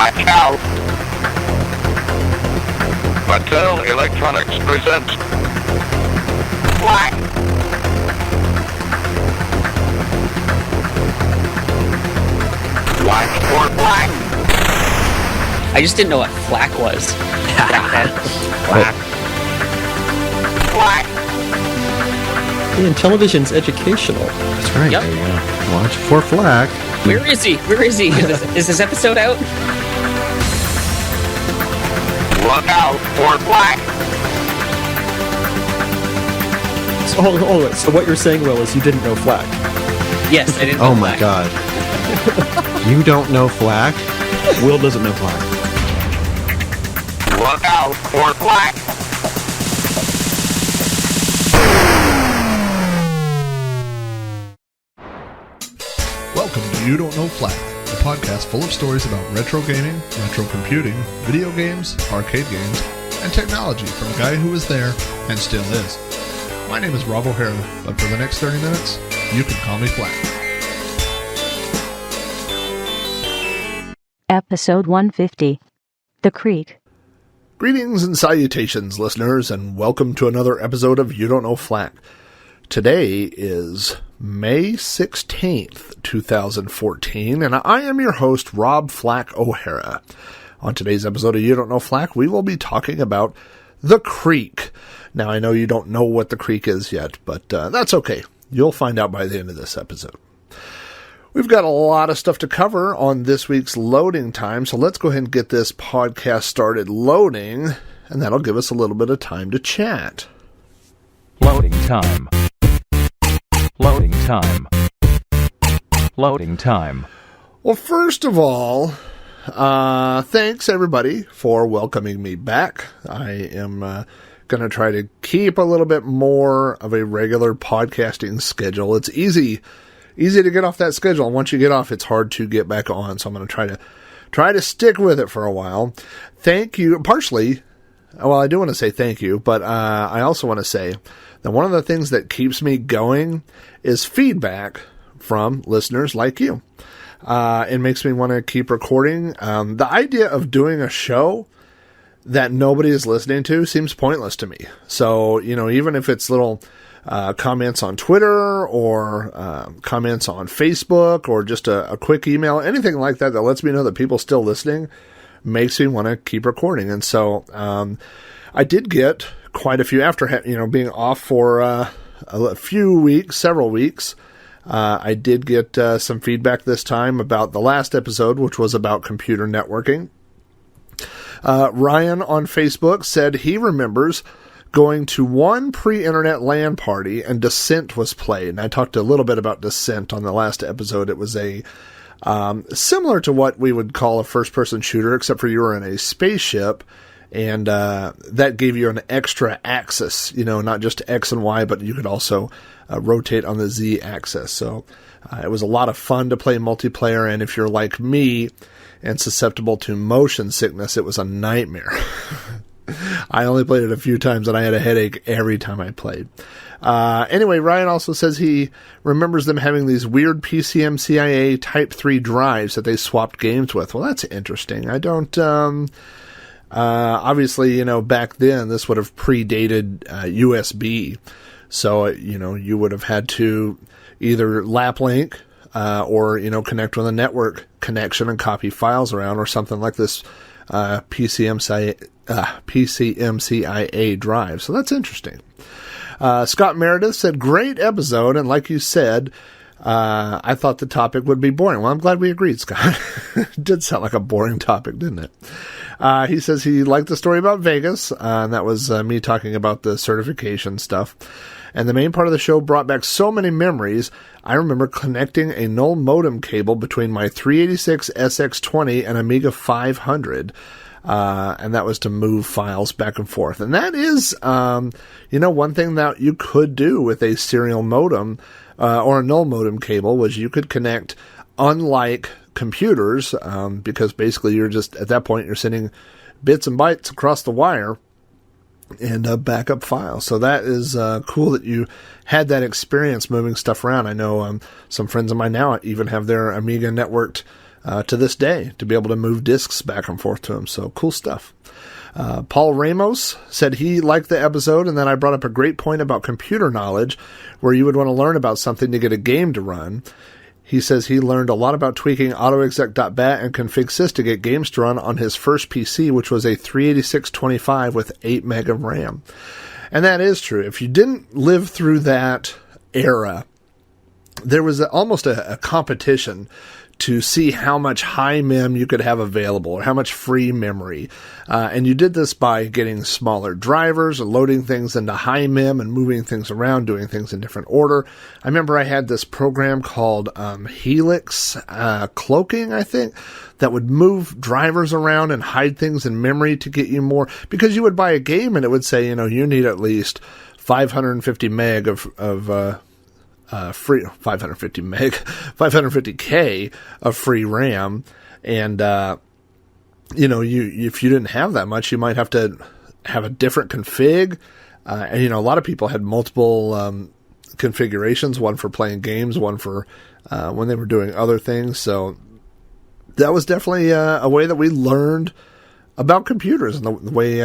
Watch out! Mattel Electronics presents Flack! Watch for Flack! I just didn't know what flack was. Flack. Flack! And television's educational. That's right. Yep. There you go. Watch for flack. Where is he? Where is he? Is this episode out? Look out for Flack! So, hold on. So what you're saying, Will, is you didn't know Flack. Yes, I didn't know Oh my flack. god. You don't know flack? Will doesn't know Flack. Look out for Flack! Welcome to You Don't Know Flack, a podcast full of stories about retro gaming, retro computing, video games, arcade games, and technology from a guy who was there and still is. My name is Rob O'Hara, but for the next 30 minutes, you can call me Flack. Episode 150. The Creek. Greetings and salutations, listeners, and welcome to another episode of You Don't Know Flack. Today is May 16th, 2014, and I am your host, Rob Flack O'Hara. On today's episode of You Don't Know Flack, we will be talking about The Creek. Now, I know you don't know what The Creek is yet, but that's okay. You'll find out by the end of this episode. We've got a lot of stuff to cover on this week's loading time, so let's go ahead and get this podcast started loading, and that'll give us a little bit of time to chat. Loading time. Loading time. Loading time. Well, first of all, thanks everybody for welcoming me back. I am going to try to keep a little bit more of a regular podcasting schedule. It's easy to get off that schedule, and once you get off, it's hard to get back on. So I'm going to try to stick with it for a while. Thank you, partially. Well, I do want to say thank you, but I also want to say that one of the things that keeps me going is feedback from listeners like you. It makes me want to keep recording. The idea of doing a show that nobody is listening to seems pointless to me. So, even if it's little comments on Twitter or comments on Facebook or just a quick email, anything like that that lets me know that people still listening makes me want to keep recording. And so I did get quite a few after being off for a few weeks, several weeks. I did get some feedback this time about the last episode, which was about computer networking. Ryan on Facebook said he remembers going to one pre-internet LAN party and Descent was played. And I talked a little bit about Descent on the last episode. It was a similar to what we would call a first-person shooter, except for you were in a spaceship, and that gave you an extra axis, not just X and Y, but you could also rotate on the Z axis. So it was a lot of fun to play multiplayer, and if you're like me and susceptible to motion sickness, it was a nightmare. I only played it a few times, and I had a headache every time I played. Anyway, Ryan also says he remembers them having these weird PCMCIA Type 3 drives that they swapped games with. Well, that's interesting. I don't... obviously, back then, this would have predated USB. So, you would have had to either lap link or, connect with a network connection and copy files around, or something like this PCMCIA drive. So that's interesting. Scott Meredith said, great episode, and like you said, I thought the topic would be boring. Well, I'm glad we agreed, Scott. It did sound like a boring topic, didn't it? He says he liked the story about Vegas, and that was me talking about the certification stuff. And the main part of the show brought back so many memories. I remember connecting a null modem cable between my 386 SX20 and Amiga 500, and that was to move files back and forth. And that is, one thing that you could do with a serial modem or a null modem cable was you could connect, unlike computers, because basically you're just, at that point, you're sending bits and bytes across the wire and a backup file. So that is cool that you had that experience moving stuff around. I know some friends of mine now even have their Amiga networked to this day to be able to move discs back and forth to him. So cool stuff. Paul Ramos said he liked the episode, and then I brought up a great point about computer knowledge where you would want to learn about something to get a game to run. He says he learned a lot about tweaking autoexec.bat and configsys to get games to run on his first PC, which was a 386-25 with 8 meg of RAM. And that is true. If you didn't live through that era, there was almost a competition to see how much high mem you could have available or how much free memory. And you did this by getting smaller drivers and loading things into high mem and moving things around, doing things in different order. I remember I had this program called Helix Cloaking, I think, that would move drivers around and hide things in memory to get you more, because you would buy a game and it would say, you need at least 550 meg of free 550 meg, 550K of free RAM. And, if you didn't have that much, you might have to have a different config. And, a lot of people had multiple, configurations, one for playing games, one for, when they were doing other things. So that was definitely a way that we learned about computers and the way,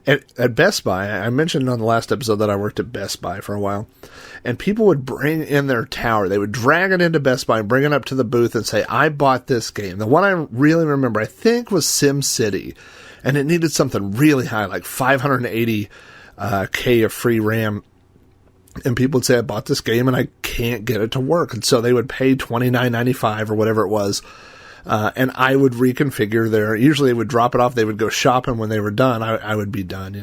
at Best Buy. I mentioned on the last episode that I worked at Best Buy for a while, and people would bring in their tower. They would drag it into Best Buy and bring it up to the booth and say, I bought this game. The one I really remember, I think, was Sim City, and it needed something really high, like 580K of free RAM. And people would say, I bought this game and I can't get it to work. And so they would pay $29.95 or whatever it was. And I would reconfigure usually they would drop it off. They would go shopping. When they were done, I would be done,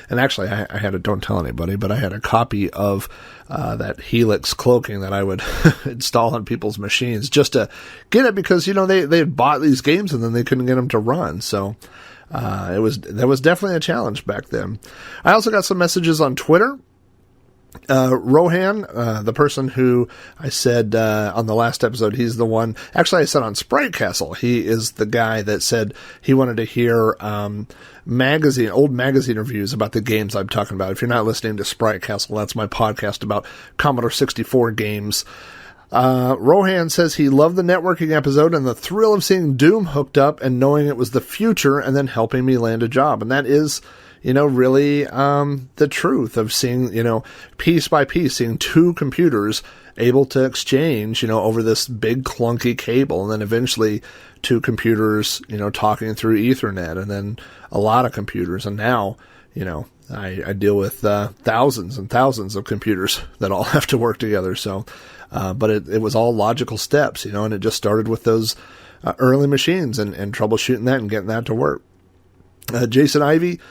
And actually I had don't tell anybody, but I had a copy of, that Helix Cloaking that I would install on people's machines just to get it, because, they had bought these games and then they couldn't get them to run. So, that was definitely a challenge back then. I also got some messages on Twitter. Rohan, the person who I said on the last episode, he's the one. Actually, I said on Sprite Castle, he is the guy that said he wanted to hear old magazine reviews about the games I'm talking about. If you're not listening to Sprite Castle, that's my podcast about Commodore 64 games. Rohan says he loved the networking episode and the thrill of seeing Doom hooked up and knowing it was the future and then helping me land a job. And that is, really the truth of seeing, piece by piece, seeing two computers able to exchange, over this big clunky cable, and then eventually two computers, talking through Ethernet, and then a lot of computers. And now, I deal with thousands and thousands of computers that all have to work together. So, but it was all logical steps, and it just started with those early machines and troubleshooting that and getting that to work. Jason Ivey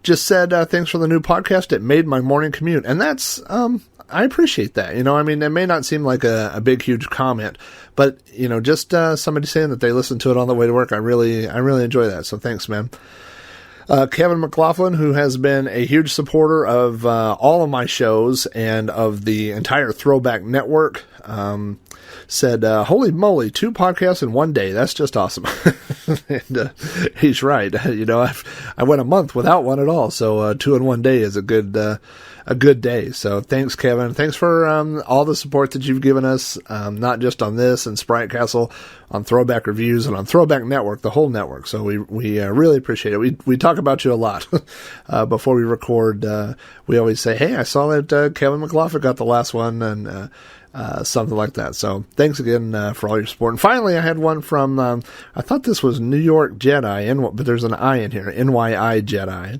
just said, thanks for the new podcast. It made my morning commute. And that's, I appreciate that. It may not seem like a big, huge comment, but, just somebody saying that they listen to it on the way to work. I really enjoy that. So thanks, man. Kevin McLaughlin, who has been a huge supporter of all of my shows and of the entire Throwback Network, said, holy moly, 2 podcasts in one day. That's just awesome. And he's right. I went a month without one at all. So 2 in one day is a good day. So thanks, Kevin. Thanks for all the support that you've given us, not just on this and Sprite Castle, on Throwback Reviews, and on Throwback Network, the whole network. So we really appreciate it. We talk about you a lot. Before we record, we always say, hey, I saw that Kevin McLaughlin got the last one, and something like that. So thanks again for all your support. And finally, I had one from, I thought this was New York Jedi, but there's an I in here, NYI Jedi.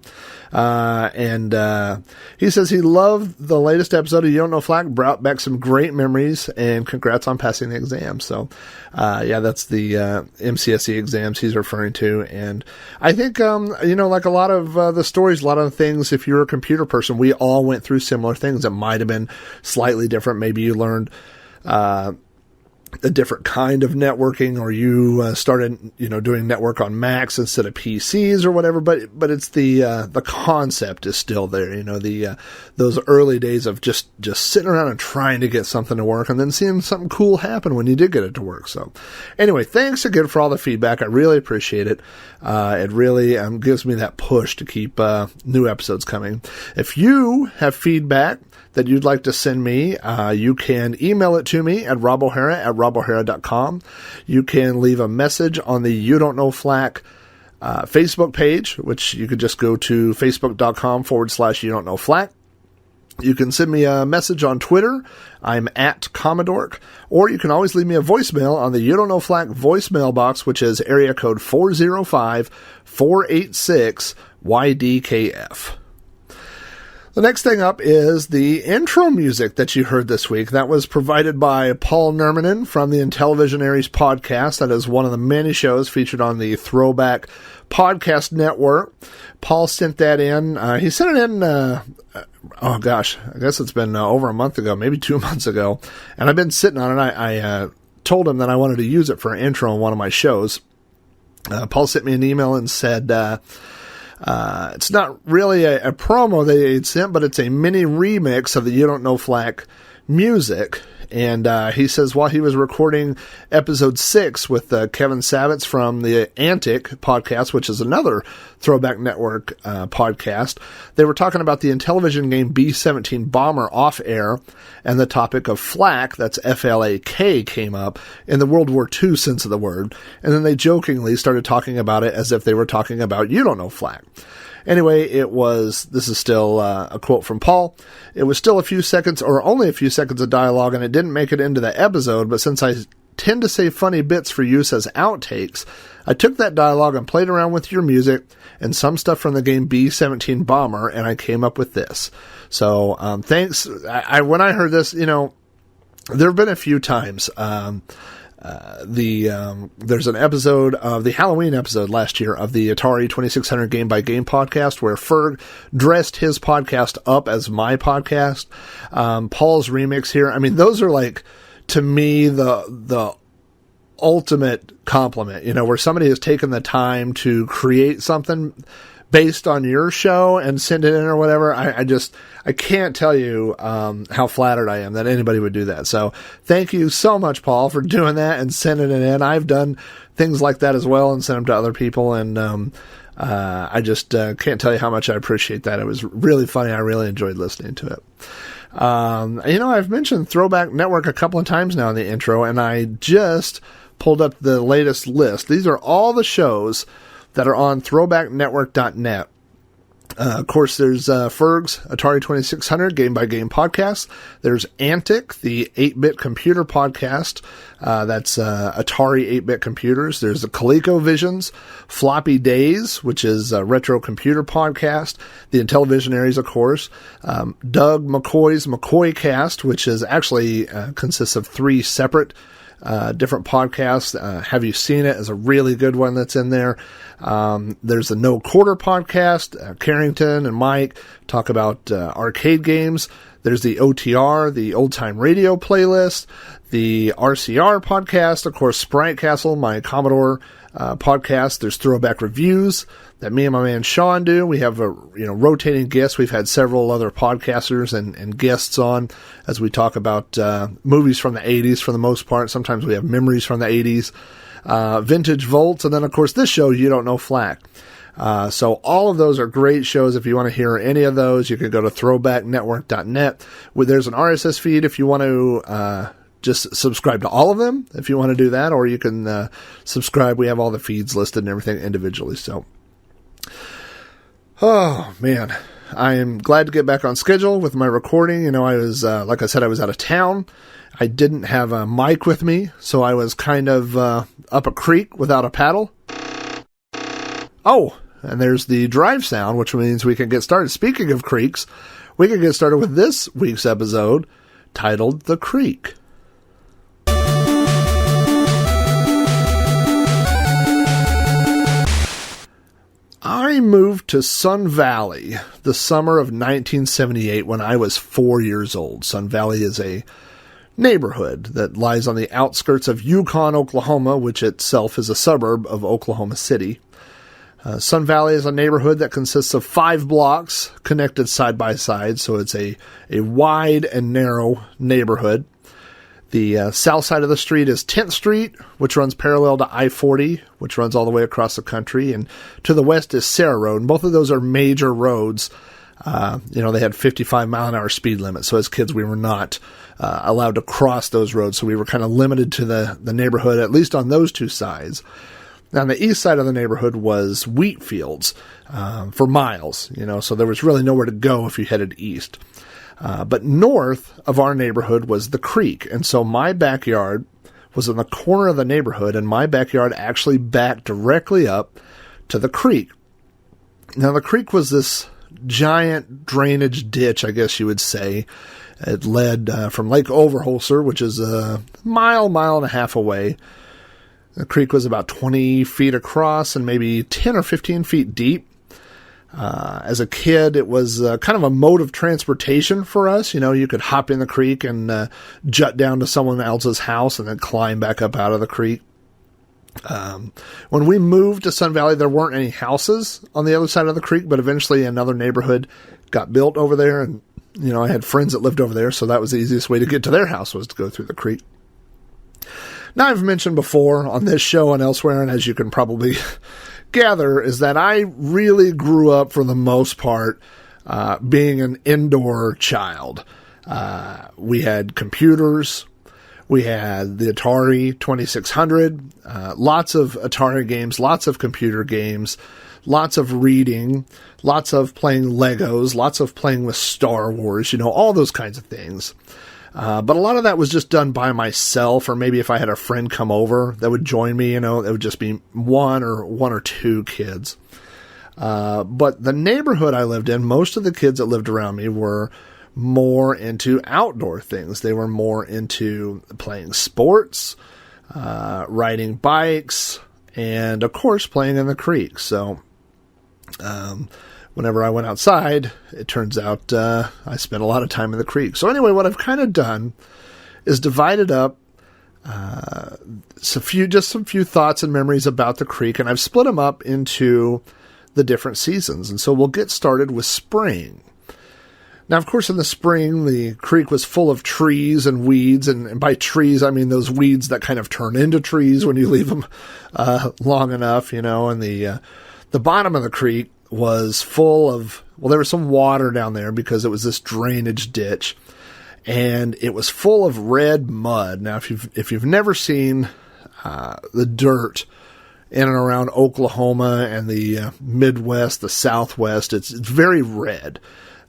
And he says he loved the latest episode of You Don't Know Flack, brought back some great memories, and congrats on passing the exam. So, that's the MCSE exams he's referring to. And I think, like a lot of the stories, a lot of the things, if you're a computer person, we all went through similar things that might have been slightly different. Maybe you learned a different kind of networking, or you started, doing network on Macs instead of PCs or whatever. But it's the concept is still there. Those early days of just sitting around and trying to get something to work, and then seeing something cool happen when you did get it to work. So, anyway, thanks again for all the feedback. I really appreciate it. It really gives me that push to keep new episodes coming. If you have feedback that you'd like to send me, you can email it to me at robohara at robohara.com. You can leave a message on the You Don't Know Flack Facebook page, which you could just go to facebook.com/You Don't Know Flack. You can send me a message on Twitter. I'm at Commodork. Or you can always leave me a voicemail on the You Don't Know Flack voicemail box, which is area code 405-486-YDKF. The next thing up is the intro music that you heard this week. That was provided by Paul Nermanen from the Intellivisionaries podcast. That is one of the many shows featured on the Throwback Podcast Network. Paul sent that in. He sent it in, I guess it's been over a month ago, maybe 2 months ago. And I've been sitting on it. I told him that I wanted to use it for an intro on one of my shows. Paul sent me an email and said, it's not really a promo that he'd sent, but it's a mini remix of the You Don't Know Flack music. And he says while he was recording episode 6 with Kevin Savitz from the Antic podcast, which is another Throwback Network podcast, they were talking about the Intellivision game B-17 Bomber off air, and the topic of flak, that's F-L-A-K, came up in the World War II sense of the word. And then they jokingly started talking about it as if they were talking about You Don't Know Flack. Anyway, this is still a quote from Paul. It was still a few seconds, or only a few seconds of dialogue, and it didn't make it into the episode, but since I tend to save funny bits for use as outtakes, I took that dialogue and played around with your music and some stuff from the game B-17 Bomber, and I came up with this. So, thanks. When I heard this, there have been a few times, there's an episode of the Halloween episode last year of the Atari 2600 Game by Game podcast where Ferg dressed his podcast up as my podcast. Paul's remix here. I mean, those are like, to me, the ultimate compliment, where somebody has taken the time to create something based on your show and send it in or whatever. I can't tell you how flattered I am that anybody would do that. So thank you so much, Paul, for doing that and sending it in. I've done things like that as well and sent them to other people, and I just can't tell you how much I appreciate that. It was really funny. I really enjoyed listening to it. I've mentioned Throwback Network a couple of times now in the intro, and I just pulled up the latest list. These are all the shows that are on throwbacknetwork.net. Of course, there's Ferg's Atari 2600 Game by Game podcast. There's Antic, the 8-bit computer podcast. That's Atari 8-bit computers. There's the ColecoVisions, Floppy Days, which is a retro computer podcast. The Intellivisionaries, of course. Doug McCoy's McCoy Cast, which is actually consists of 3 separate different podcasts. Have You Seen It is a really good one that's in there. There's the No Quarter podcast. Carrington and Mike talk about arcade games. There's the OTR, the Old Time Radio playlist, the RCR podcast, of course, Sprite Castle, my Commodore podcast. There's Throwback Reviews that me and my man Sean do. We have a rotating guests. We've had several other podcasters and guests on as we talk about movies from the 80s for the most part. Sometimes we have memories from the 80s, Vintage Volts, and then of course this show, You Don't Know Flack. So all of those are great shows. If you want to hear any of those, you can go to throwbacknetwork.net. There's an RSS feed if you want to just subscribe to all of them, if you want to do that, or you can subscribe. We have all the feeds listed and everything individually. So, oh man, I am glad to get back on schedule with my recording. I was, like I said, I was out of town. I didn't have a mic with me, so I was kind of up a creek without a paddle. Oh, and there's the drive sound, which means we can get started. Speaking of creeks, we can get started with this week's episode titled The Creek. I moved to Sun Valley the summer of 1978 when I was 4 years old. Sun Valley is a neighborhood that lies on the outskirts of Yukon, Oklahoma, which itself is a suburb of Oklahoma City. Sun Valley is a neighborhood that consists of 5 blocks connected side by side, so it's a wide and narrow neighborhood. The south side of the street is 10th Street, which runs parallel to I-40, which runs all the way across the country, and to the west is Sarah Road, and both of those are major roads They had 55-mile-an-hour speed limit. So as kids, we were not allowed to cross those roads. So we were kind of limited to the neighborhood, at least on those two sides. Now, on the east side of the neighborhood was wheat fields for miles, so there was really nowhere to go if you headed east. But north of our neighborhood was the creek. And so my backyard was in the corner of the neighborhood, and my backyard actually backed directly up to the creek. Now, the creek was this giant drainage ditch, I guess you would say. It led from Lake Overholser, which is a mile and a half away. The creek was about 20 feet across and maybe 10 or 15 feet deep. As a kid, it was kind of a mode of transportation for us. You could hop in the creek and jut down to someone else's house and then climb back up out of the creek. When we moved to Sun Valley, there weren't any houses on the other side of the creek, but eventually another neighborhood got built over there. And, I had friends that lived over there, so that was the easiest way to get to their house was to go through the creek. Now, I've mentioned before on this show and elsewhere, and as you can probably gather, is that I really grew up, for the most part, being an indoor child. We had computers. We had the Atari 2600, lots of Atari games, lots of computer games, lots of reading, lots of playing Legos, lots of playing with Star Wars, all those kinds of things. But a lot of that was just done by myself, or maybe if I had a friend come over that would join me, it would just be one or two kids. But the neighborhood I lived in, most of the kids that lived around me were more into outdoor things. They were more into playing sports, riding bikes, and of course playing in the creek. So, whenever I went outside, it turns out I spent a lot of time in the creek. So anyway, what I've kind of done is divided up some few thoughts and memories about the creek, and I've split them up into the different seasons. And so we'll get started with spring. Now, of course, in the spring, the creek was full of trees and weeds, and by trees, I mean those weeds that kind of turn into trees when you leave them long enough, and the bottom of the creek was full of, there was some water down there because it was this drainage ditch, and it was full of red mud. Now, if you've never seen the dirt in and around Oklahoma and the Midwest, the Southwest, it's very red.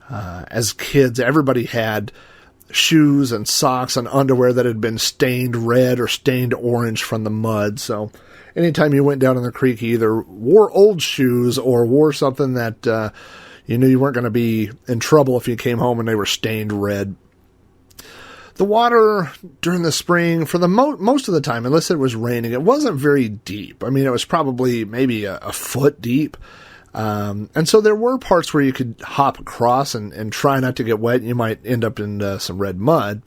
As kids, everybody had shoes and socks and underwear that had been stained red or stained orange from the mud. So anytime you went down in the creek, you either wore old shoes or wore something that you knew you weren't going to be in trouble if you came home and they were stained red. The water during the spring, for the most of the time, unless it was raining, it wasn't very deep. I mean, it was probably maybe a foot deep. And so there were parts where you could hop across and try not to get wet. You might end up in some red mud,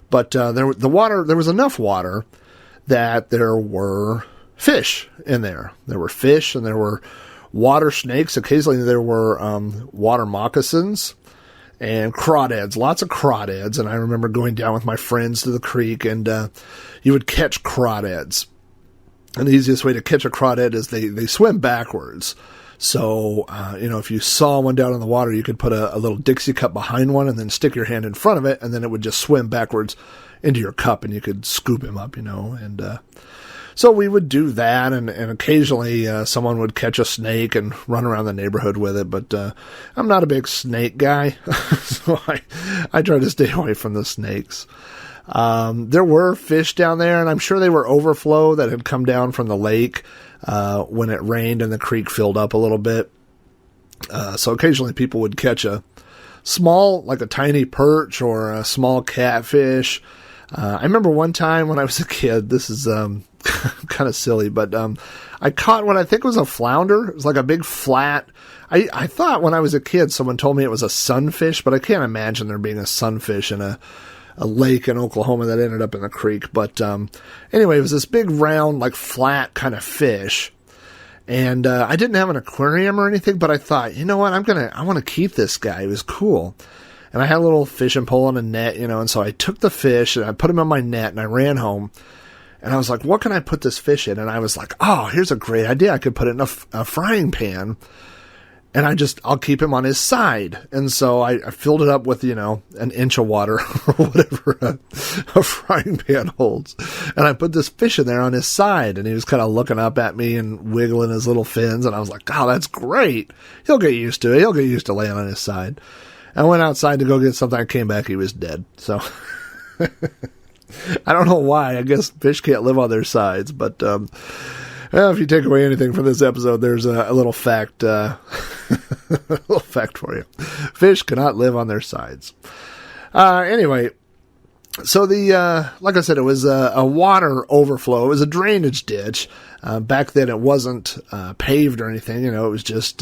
but there was enough water that there were fish in there. There were fish and there were water snakes. Occasionally there were water moccasins and crawdads, lots of crawdads. And I remember going down with my friends to the creek, and you would catch crawdads. And the easiest way to catch a crawdad is they swim backwards. So, if you saw one down in the water, you could put a little Dixie cup behind one and then stick your hand in front of it, and then it would just swim backwards into your cup and you could scoop him up, and so we would do that, and occasionally someone would catch a snake and run around the neighborhood with it, but I'm not a big snake guy, so I try to stay away from the snakes. There were fish down there, and I'm sure they were overflow that had come down from the lake when it rained and the creek filled up a little bit. So occasionally people would catch a small, like a tiny perch or a small catfish. I remember one time when I was a kid, this is kind of silly, but I caught what I think was a flounder. It was like a big flat. I thought when I was a kid someone told me it was a sunfish, but I can't imagine there being a sunfish in a lake in Oklahoma that ended up in the creek. But anyway, it was this big round, like flat kind of fish. And I didn't have an aquarium or anything, but I thought, you know what, I want to keep this guy. He was cool. And I had a little fishing pole and a net, and so I took the fish and I put him in my net and I ran home. And I was like, what can I put this fish in? And I was like, oh, here's a great idea. I could put it in a frying pan. and I'll keep him on his side. And so I filled it up with, an inch of water or whatever a frying pan holds. And I put this fish in there on his side, and he was kind of looking up at me and wiggling his little fins. And I was like, oh, that's great. He'll get used to it. He'll get used to laying on his side. I went outside to go get something. I came back. He was dead. So I don't know why. I guess fish can't live on their sides, but, well, if you take away anything from this episode, there's a little fact, a little fact for you. Fish cannot live on their sides. Anyway, so like I said, it was a water overflow. It was a drainage ditch. Back then it wasn't, paved or anything, it was just,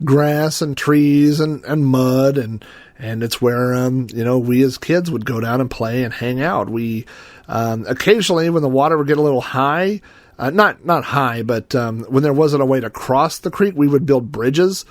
grass and trees and mud and it's where, we as kids would go down and play and hang out. We, occasionally when the water would get a little high, not high, but when there wasn't a way to cross the creek, we would build bridges.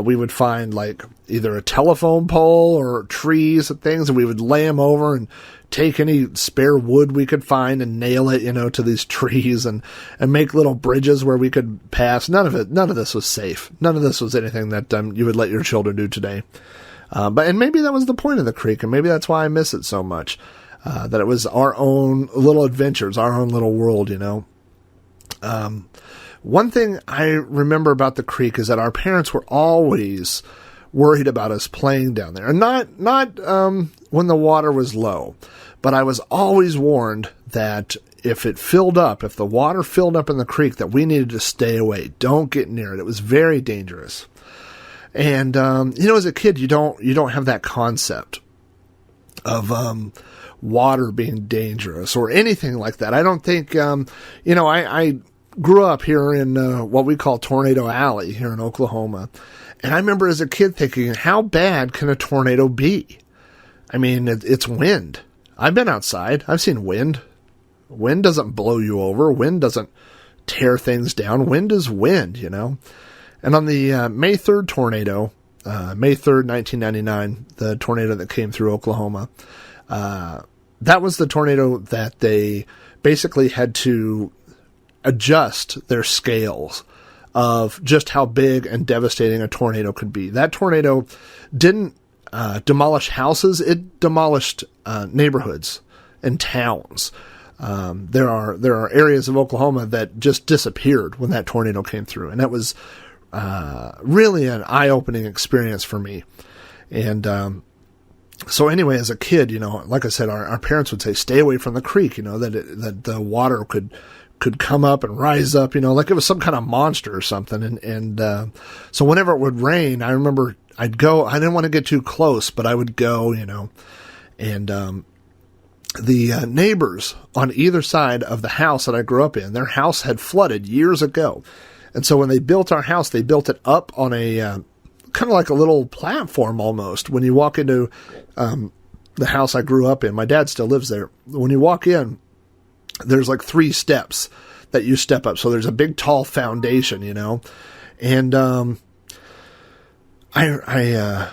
We would find like either a telephone pole or trees and things, and we would lay them over and take any spare wood we could find and nail it, to these trees and make little bridges where we could pass. None of this was safe. None of this was anything that you would let your children do today. And maybe that was the point of the creek, and maybe that's why I miss it so much. That it was our own little adventures, our own little world, One thing I remember about the creek is that our parents were always worried about us playing down there. And not when the water was low, but I was always warned that if the water filled up in the creek, that we needed to stay away. Don't get near it. It was very dangerous. And, as a kid, you don't have that concept of, water being dangerous or anything like that. I don't think, I grew up here in what we call Tornado Alley here in Oklahoma. And I remember as a kid thinking, how bad can a tornado be? I mean, it's wind. I've been outside. I've seen wind. Wind doesn't blow you over. Wind doesn't tear things down. Wind is wind, And on the May 3rd tornado, May 3rd, 1999, the tornado that came through Oklahoma, that was the tornado that they basically had to adjust their scales of just how big and devastating a tornado could be. That tornado didn't demolish houses; it demolished neighborhoods and towns. There are areas of Oklahoma that just disappeared when that tornado came through, and that was really an eye-opening experience for me. And so anyway, as a kid, like I said, our parents would say, stay away from the creek, that the water could come up and rise up, like it was some kind of monster or something. And so whenever it would rain, I remember I'd go, I didn't want to get too close, but I would go, and the neighbors on either side of the house that I grew up in, their house had flooded years ago. And so when they built our house, they built it up on a kind of like a little platform almost. When you walk into the house I grew up in, my dad still lives there. When you walk in, there's like 3 steps that you step up. So there's a big tall foundation, and I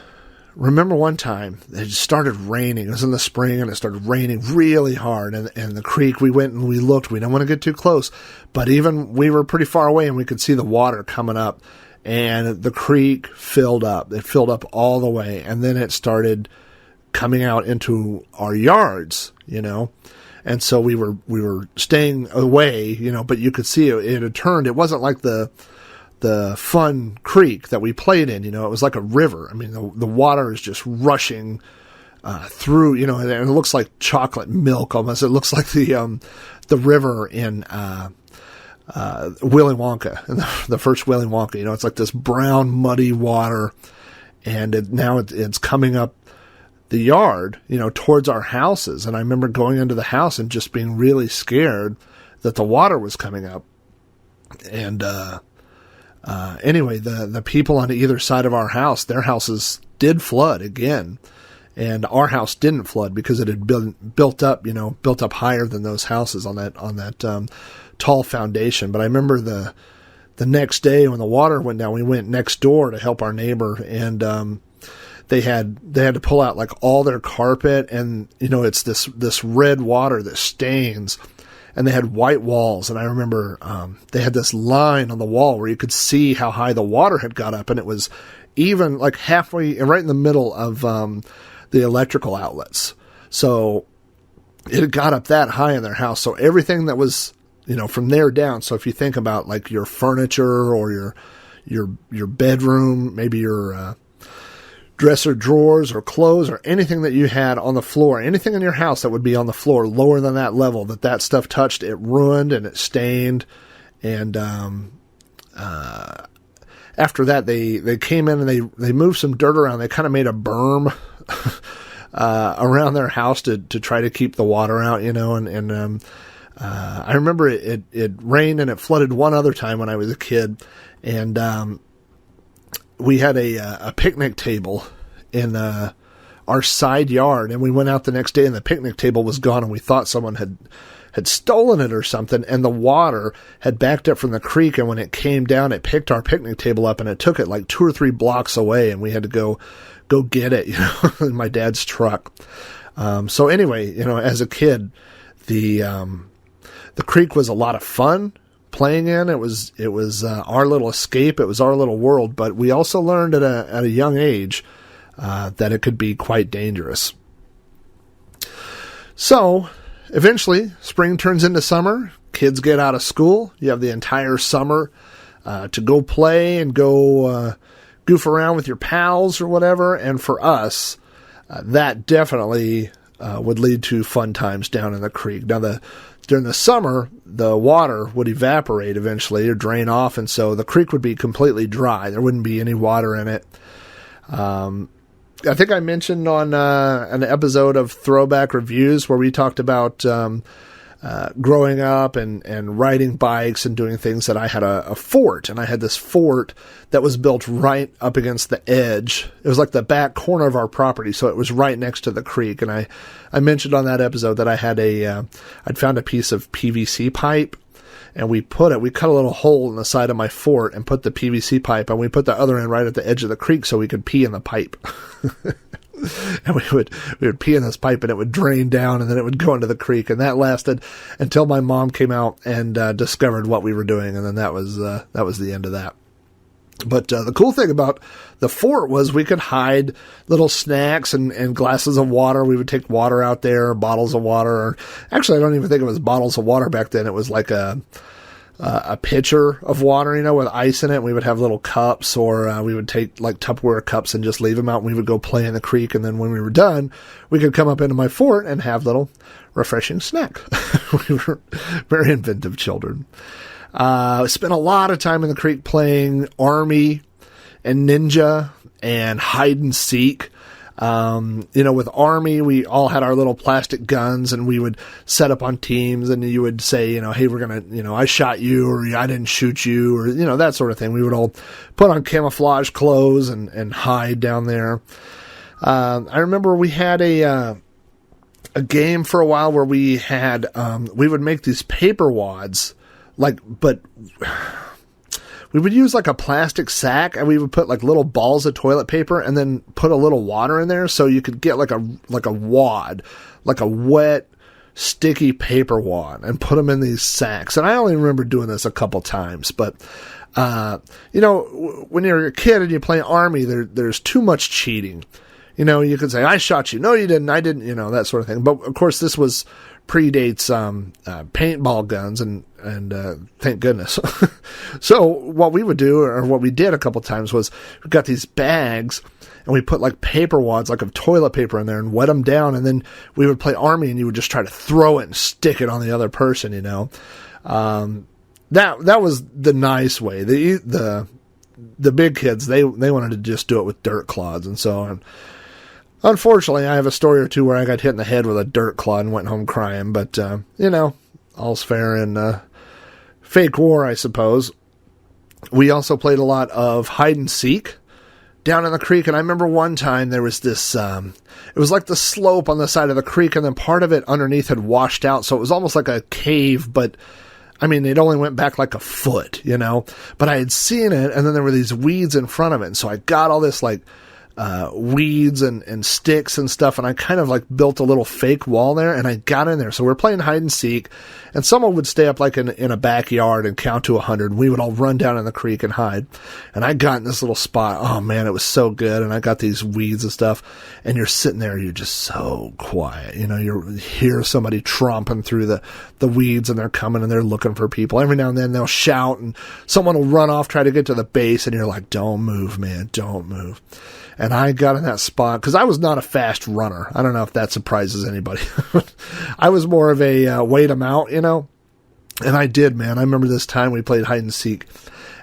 remember one time it started raining. It was in the spring and it started raining really hard. And the creek, we went and we looked. We didn't want to get too close, but even we were pretty far away and we could see the water coming up, and the creek filled up. It filled up all the way. And then it started coming out into our yards, And so we were staying away, but you could see it had turned. It wasn't like the fun creek that we played in, it was like a river. I mean, the water is just rushing through, and it looks like chocolate milk almost. It looks like the river in Willy Wonka, the first Willy Wonka. It's like this brown, muddy water, and now it's coming up the yard, towards our houses. And I remember going into the house and just being really scared that the water was coming up. And anyway, the people on either side of our house, their houses did flood again. And our house didn't flood because it had built up higher than those houses on that tall foundation. But I remember the next day when the water went down, we went next door to help our neighbor, and they had to pull out like all their carpet, and it's this red water that stains. and they had white walls. And I remember they had this line on the wall where you could see how high the water had got up, and it was even like halfway, right in the middle of the electrical outlets. So it had got up that high in their house. So everything that was, from there down. So if you think about like your furniture or your bedroom, maybe your dresser drawers or clothes or anything that you had on the floor, anything in your house that would be on the floor lower than that level that stuff touched, it ruined and it stained. And after that, they came in and they moved some dirt around. They kind of made a berm around their house to try to keep the water out, I remember it rained and it flooded one other time when I was a kid, and we had a picnic table in our side yard, and we went out the next day and the picnic table was gone, and we thought someone had stolen it or something, and the water had backed up from the creek, and when it came down, it picked our picnic table up, and it took it like 2 or 3 blocks away, and we had to go get it, in my dad's truck. So anyway, as a kid, the creek was a lot of fun playing in. It was our little escape. It was our little world, but we also learned at a young age that it could be quite dangerous. So eventually spring turns into summer. Kids get out of school. You have the entire summer to go play and go goof around with your pals or whatever. And for us, that definitely would lead to fun times down in the creek. Now, during the summer, the water would evaporate eventually or drain off, and so the creek would be completely dry. There wouldn't be any water in it. I think I mentioned on an episode of Throwback Reviews where we talked about growing up and riding bikes and doing things, that I had a fort, and I had this fort that was built right up against the edge. It was like the back corner of our property, so it was right next to the creek. And I mentioned on that episode that I had I'd found a piece of PVC pipe, and we cut a little hole in the side of my fort and put the PVC pipe, and we put the other end right at the edge of the creek so we could pee in the pipe. And we would pee in this pipe, and it would drain down, and then it would go into the creek, and that lasted until my mom came out and discovered what we were doing, and then that was the end of that. But the cool thing about the fort was we could hide little snacks and glasses of water. We would take water out there, bottles of water. Or actually, I don't even think it was bottles of water back then. It was like a pitcher of water, with ice in it. We would have little cups, or we would take like Tupperware cups and just leave them out, and we would go play in the creek. And then when we were done, we could come up into my fort and have little refreshing snack. We were very inventive children. Spent a lot of time in the creek playing Army and Ninja and hide and seek. With Army, we all had our little plastic guns, and we would set up on teams, and you would say, hey, we're going to, I shot you, or I didn't shoot you, or, that sort of thing. We would all put on camouflage clothes and hide down there. I remember we had a game for a while where we had, we would make these paper wads, but we would use like a plastic sack, and we would put like little balls of toilet paper and then put a little water in there, so you could get like a wad, like a wet, sticky paper wad, and put them in these sacks. And I only remember doing this a couple times, but when you're a kid and you play Army, there's too much cheating. You could say, I shot you. No, you didn't. I didn't, that sort of thing. But of course, this predates paintball guns, and thank goodness. So what we would do, or what we did a couple times, was we got these bags, and we put like paper wads, like of toilet paper in there, and wet them down, and then we would play Army, and you would just try to throw it and stick it on the other person. That was the nice way. The big kids, they wanted to just do it with dirt clods and so on. Unfortunately, I have a story or two where I got hit in the head with a dirt clod and went home crying, but, all's fair in fake war, I suppose. We also played a lot of hide and seek down in the creek, and I remember one time there was this, it was like the slope on the side of the creek, and then part of it underneath had washed out, so it was almost like a cave, but it only went back like a foot, but I had seen it, and then there were these weeds in front of it, and so I got all this, like, weeds and sticks and stuff, and I kind of like built a little fake wall there, and I got in there. So we're playing hide and seek, and someone would stay up like in a backyard and count to 100. We would all run down in the creek and hide. And I got in this little spot. Oh man, it was so good. And I got these weeds and stuff, and you're sitting there, you're just so quiet. You know, you hear somebody tromping through the weeds, and they're coming and they're looking for people. Every now and then they'll shout, and someone will run off, try to get to the base, and you're like, don't move, man, don't move. And I got in that spot because I was not a fast runner. I don't know if that surprises anybody. I was more of a wait 'em out, you know. And I did, man. I remember this time we played hide and seek,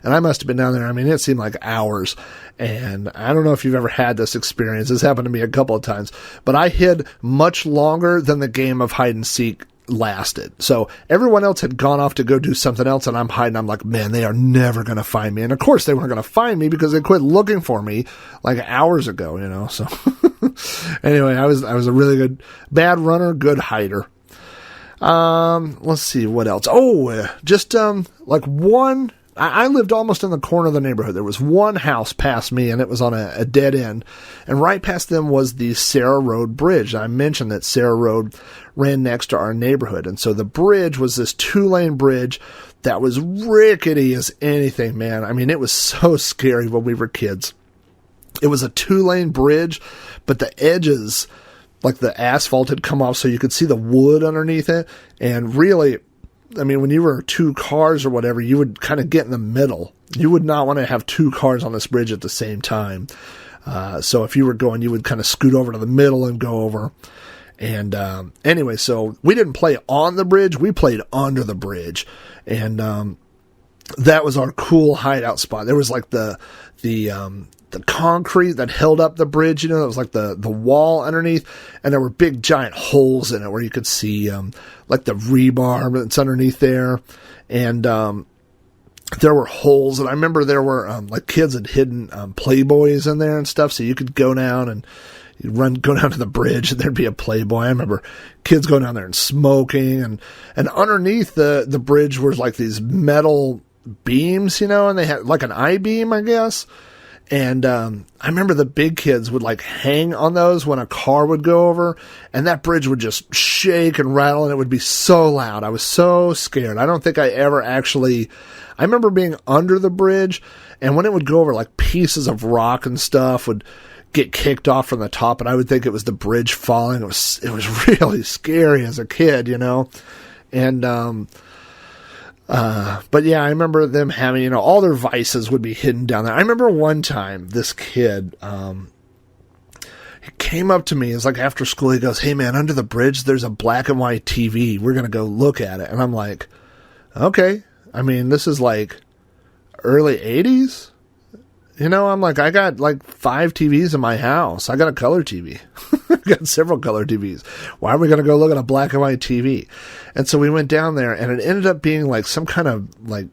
and I must have been down there. I mean, it seemed like hours. And I don't know if you've ever had this experience. This happened to me a couple of times. But I hid much longer than the game of hide and seek lasted. So everyone else had gone off to go do something else, and I'm hiding. I'm like, man, they are never going to find me. And of course they weren't going to find me because they quit looking for me like hours ago, you know. So anyway, I was a really good, bad runner, good hider. Let's see what else. Oh, just like one. I lived almost in the corner of the neighborhood. There was one house past me, and it was on a dead end. And right past them was the Sarah Road Bridge. I mentioned that Sarah Road ran next to our neighborhood. And so the bridge was this 2-lane bridge that was rickety as anything, man. I mean, it was so scary when we were kids. It was a 2-lane bridge, but the edges, like the asphalt had come off so you could see the wood underneath it. And really, I mean, when you were 2 cars or whatever, you would kind of get in the middle. You would not want to have 2 cars on this bridge at the same time. So if you were going, you would kind of scoot over to the middle and go over. And anyway, so we didn't play on the bridge. We played under the bridge. And that was our cool hideout spot. There was like the concrete that held up the bridge, you know, it was like the wall underneath, and there were big giant holes in it where you could see like the rebar that's underneath there. And there were holes, and I remember there were like kids had hidden Playboys in there and stuff, so you could go down and you'd go down to the bridge and there'd be a Playboy. I remember kids going down there and smoking, and underneath the bridge was like these metal beams, you know, and they had like an I-beam, I guess. And I remember the big kids would like hang on those when a car would go over, and that bridge would just shake and rattle, and it would be so loud. I was so scared. I don't think I ever actually... I remember being under the bridge, and when it would go over, like pieces of rock and stuff would get kicked off from the top, and I would think it was the bridge falling. It was really scary as a kid, you know. And but yeah, I remember them having, you know, all their vices would be hidden down there. I remember one time this kid, he came up to me. It's like after school. He goes, "Hey man, under the bridge, there's a black and white TV. We're going to go look at it." And I'm like, okay. I mean, this is like early 80s. You know, I'm like, I got like 5 TVs in my house. I got a color TV. I've got several color TVs. Why are we going to go look at a black and white TV? And so we went down there, and it ended up being like some kind of like,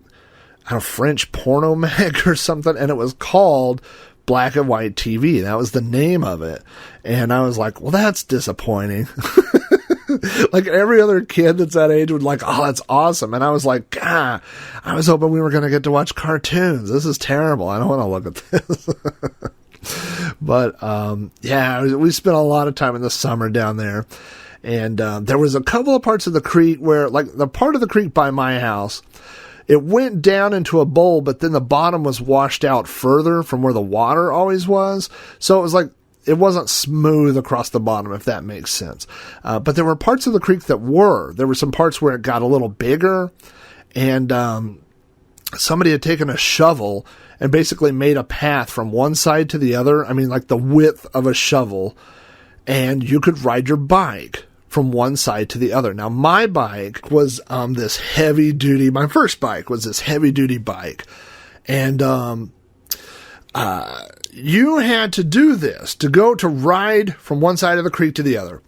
I don't know, French porno mag or something. And it was called Black and White TV. That was the name of it. And I was like, well, that's disappointing. Like every other kid that's that age would like, oh, that's awesome. And I was like, I was hoping we were going to get to watch cartoons. This is terrible. I don't want to look at this. But, yeah, we spent a lot of time in the summer down there. And there was a couple of parts of the creek where, like, the part of the creek by my house, it went down into a bowl, but then the bottom was washed out further from where the water always was. So it was like, it wasn't smooth across the bottom, if that makes sense. But there were parts of the creek that were. There were some parts where it got a little bigger, and somebody had taken a shovel and basically made a path from one side to the other. I mean, like the width of a shovel, and you could ride your bike from one side to the other. Now, my bike was this heavy-duty... My first bike was this heavy-duty bike, and you had to do this to go to ride from one side of the creek to the other.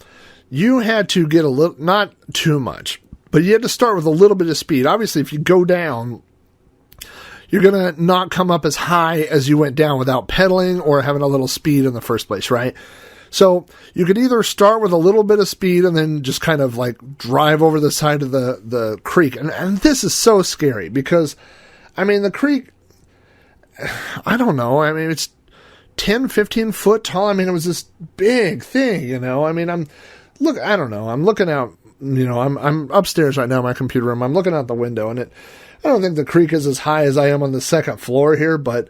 You had to get a little, not too much, but you had to start with a little bit of speed. Obviously, if you go down, you're going to not come up as high as you went down without pedaling or having a little speed in the first place, right? So you could either start with a little bit of speed and then just kind of like drive over the side of the creek. And this is so scary because, I mean, the creek, I don't know. I mean, it's 10, 15 foot tall. I mean, it was this big thing, you know. I mean, I don't know. I'm looking out, you know, I'm upstairs right now in my computer room. I'm looking out the window, and I don't think the creek is as high as I am on the second floor here, but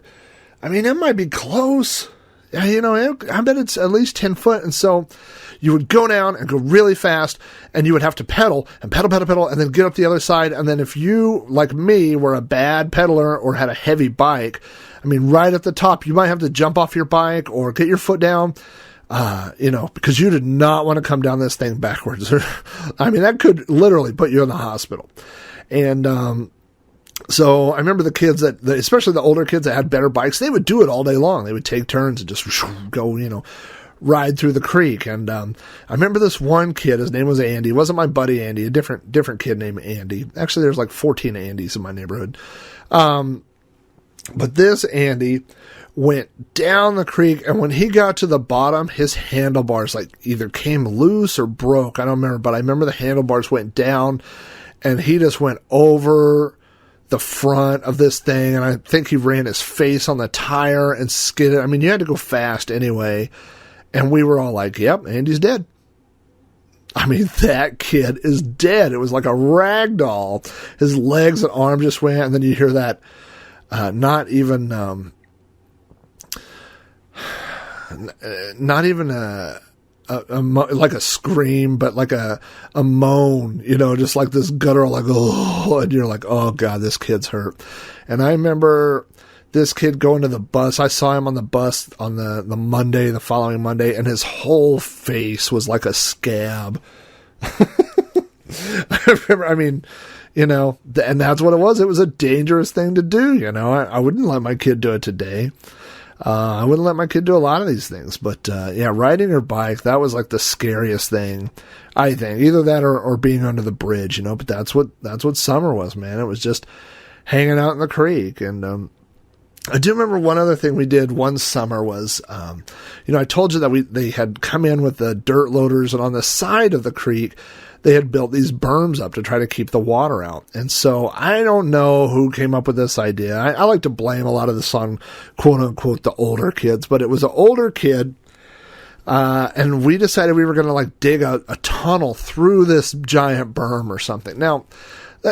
I mean, it might be close. You know, I bet it's at least 10 foot. And so you would go down and go really fast, and you would have to pedal, and then get up the other side. And then if you, like me, were a bad pedaler or had a heavy bike, I mean, right at the top, you might have to jump off your bike or get your foot down, you know, because you did not want to come down this thing backwards. I mean, that could literally put you in the hospital. And, so I remember the kids especially the older kids that had better bikes, they would do it all day long. They would take turns and just go, you know, ride through the creek. And I remember this one kid, his name was Andy. It wasn't my buddy Andy, a different kid named Andy. Actually, there's like 14 Andys in my neighborhood. But this Andy went down the creek, and when he got to the bottom, his handlebars like either came loose or broke. I don't remember, but I remember the handlebars went down, and he just went over the front of this thing, and I think he ran his face on the tire and skidded. I mean, you had to go fast anyway, and we were all like, yep, Andy's dead. I mean, that kid is dead. It was like a rag doll. His legs and arms just went, and then you hear that, not even like a scream, but like a moan, you know, just like this guttural, like, oh, and you're like, oh God, this kid's hurt. And I remember this kid going to the bus. I saw him on the bus on the following Monday, and his whole face was like a scab. I remember, I mean, you know, and that's what it was. It was a dangerous thing to do, you know. I wouldn't let my kid do it today. I wouldn't let my kid do a lot of these things, but, yeah, riding her bike, that was like the scariest thing, I think. Either that or being under the bridge, you know, but that's what summer was, man. It was just hanging out in the creek. And, I do remember one other thing we did one summer was, you know, I told you that they had come in with the dirt loaders, and on the side of the creek, they had built these berms up to try to keep the water out. And so I don't know who came up with this idea. I like to blame a lot of this on, quote unquote, the older kids, but it was an older kid. And we decided we were going to like dig a tunnel through this giant berm or something. Now,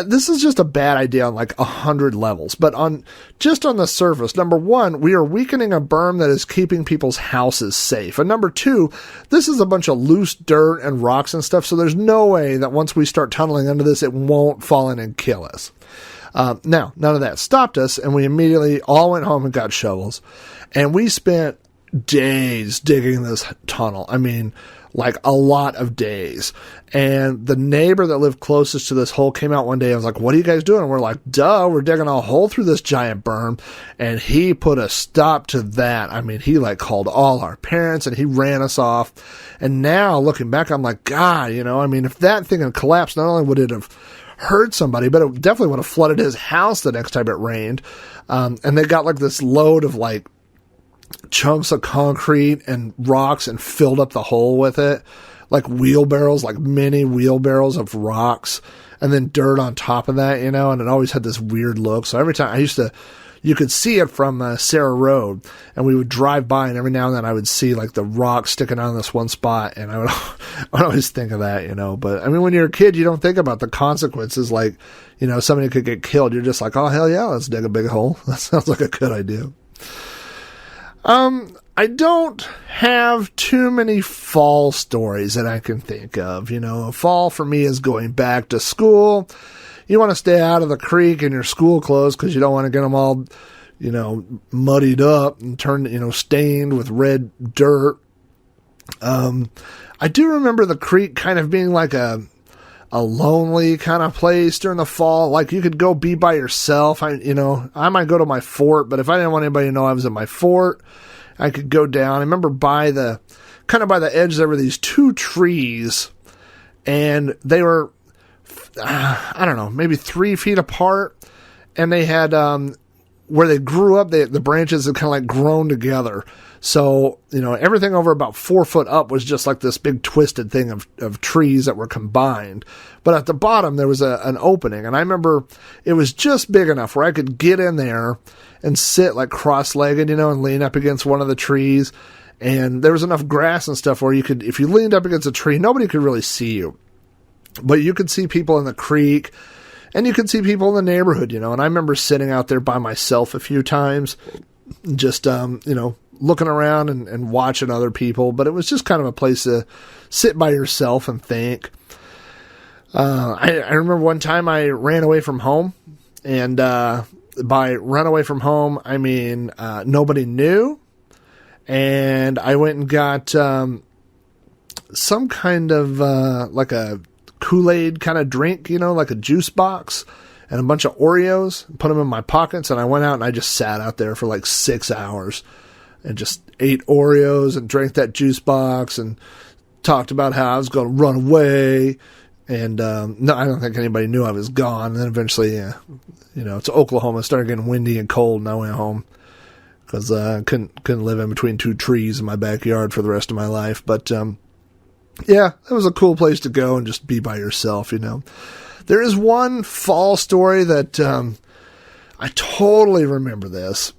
this is just a bad idea on like 100 levels, but on the surface, number one, we are weakening a berm that is keeping people's houses safe. And number two, this is a bunch of loose dirt and rocks and stuff. So there's no way that once we start tunneling under this, it won't fall in and kill us. Now, none of that stopped us, and we immediately all went home and got shovels, and we spent days digging this tunnel. I mean, like a lot of days. And the neighbor that lived closest to this hole came out one day and was like, what are you guys doing? And we're like, duh, we're digging a hole through this giant berm. And he put a stop to that. I mean, he like called all our parents, and he ran us off. And now looking back, I'm like, God, you know, I mean, if that thing had collapsed, not only would it have hurt somebody, but it definitely would have flooded his house the next time it rained. And they got like this load of like chunks of concrete and rocks and filled up the hole with it, like wheelbarrows, like mini wheelbarrows of rocks, and then dirt on top of that, you know, and it always had this weird look. So every time you could see it from Sarah Road, and we would drive by, and every now and then I would see like the rock sticking out in this one spot, and I would always think of that, you know. But I mean, when you're a kid, you don't think about the consequences, like, you know, somebody could get killed. You're just like, oh, hell yeah, let's dig a big hole. That sounds like a good idea. I don't have too many fall stories that I can think of. You know, fall for me is going back to school. You want to stay out of the creek in your school clothes because you don't want to get them all, you know, muddied up and turned, you know, stained with red dirt. I do remember the creek kind of being like a lonely kind of place during the fall. Like you could go be by yourself. I might go to my fort, but if I didn't want anybody to know I was in my fort, I could go down. I remember by the edge, there were these two trees, and they were, I don't know, maybe 3 feet apart. And they had, where they grew up, the branches had kind of like grown together. So, everything over about 4 foot up was just like this big twisted thing of trees that were combined. But at the bottom, there was an opening. And I remember it was just big enough where I could get in there and sit like cross-legged, and lean up against one of the trees. And there was enough grass and stuff where you could, if you leaned up against a tree, nobody could really see you. But you could see people in the creek, and you could see people in the neighborhood, And I remember sitting out there by myself a few times, just, looking around and watching other people. But it was just kind of a place to sit by yourself and think. I remember one time I ran away from home, and by run away from home, I mean nobody knew, and I went and got some kind of like a Kool-Aid kind of drink, like a juice box, and a bunch of Oreos, put them in my pockets, and I went out and I just sat out there for like 6 hours and just ate Oreos and drank that juice box and talked about how I was going to run away. And no, I don't think anybody knew I was gone. And then eventually, it's Oklahoma. It started getting windy and cold, and I went home because I couldn't live in between 2 trees in my backyard for the rest of my life. But yeah, that was a cool place to go and just be by yourself. There is one fall story that I totally remember this,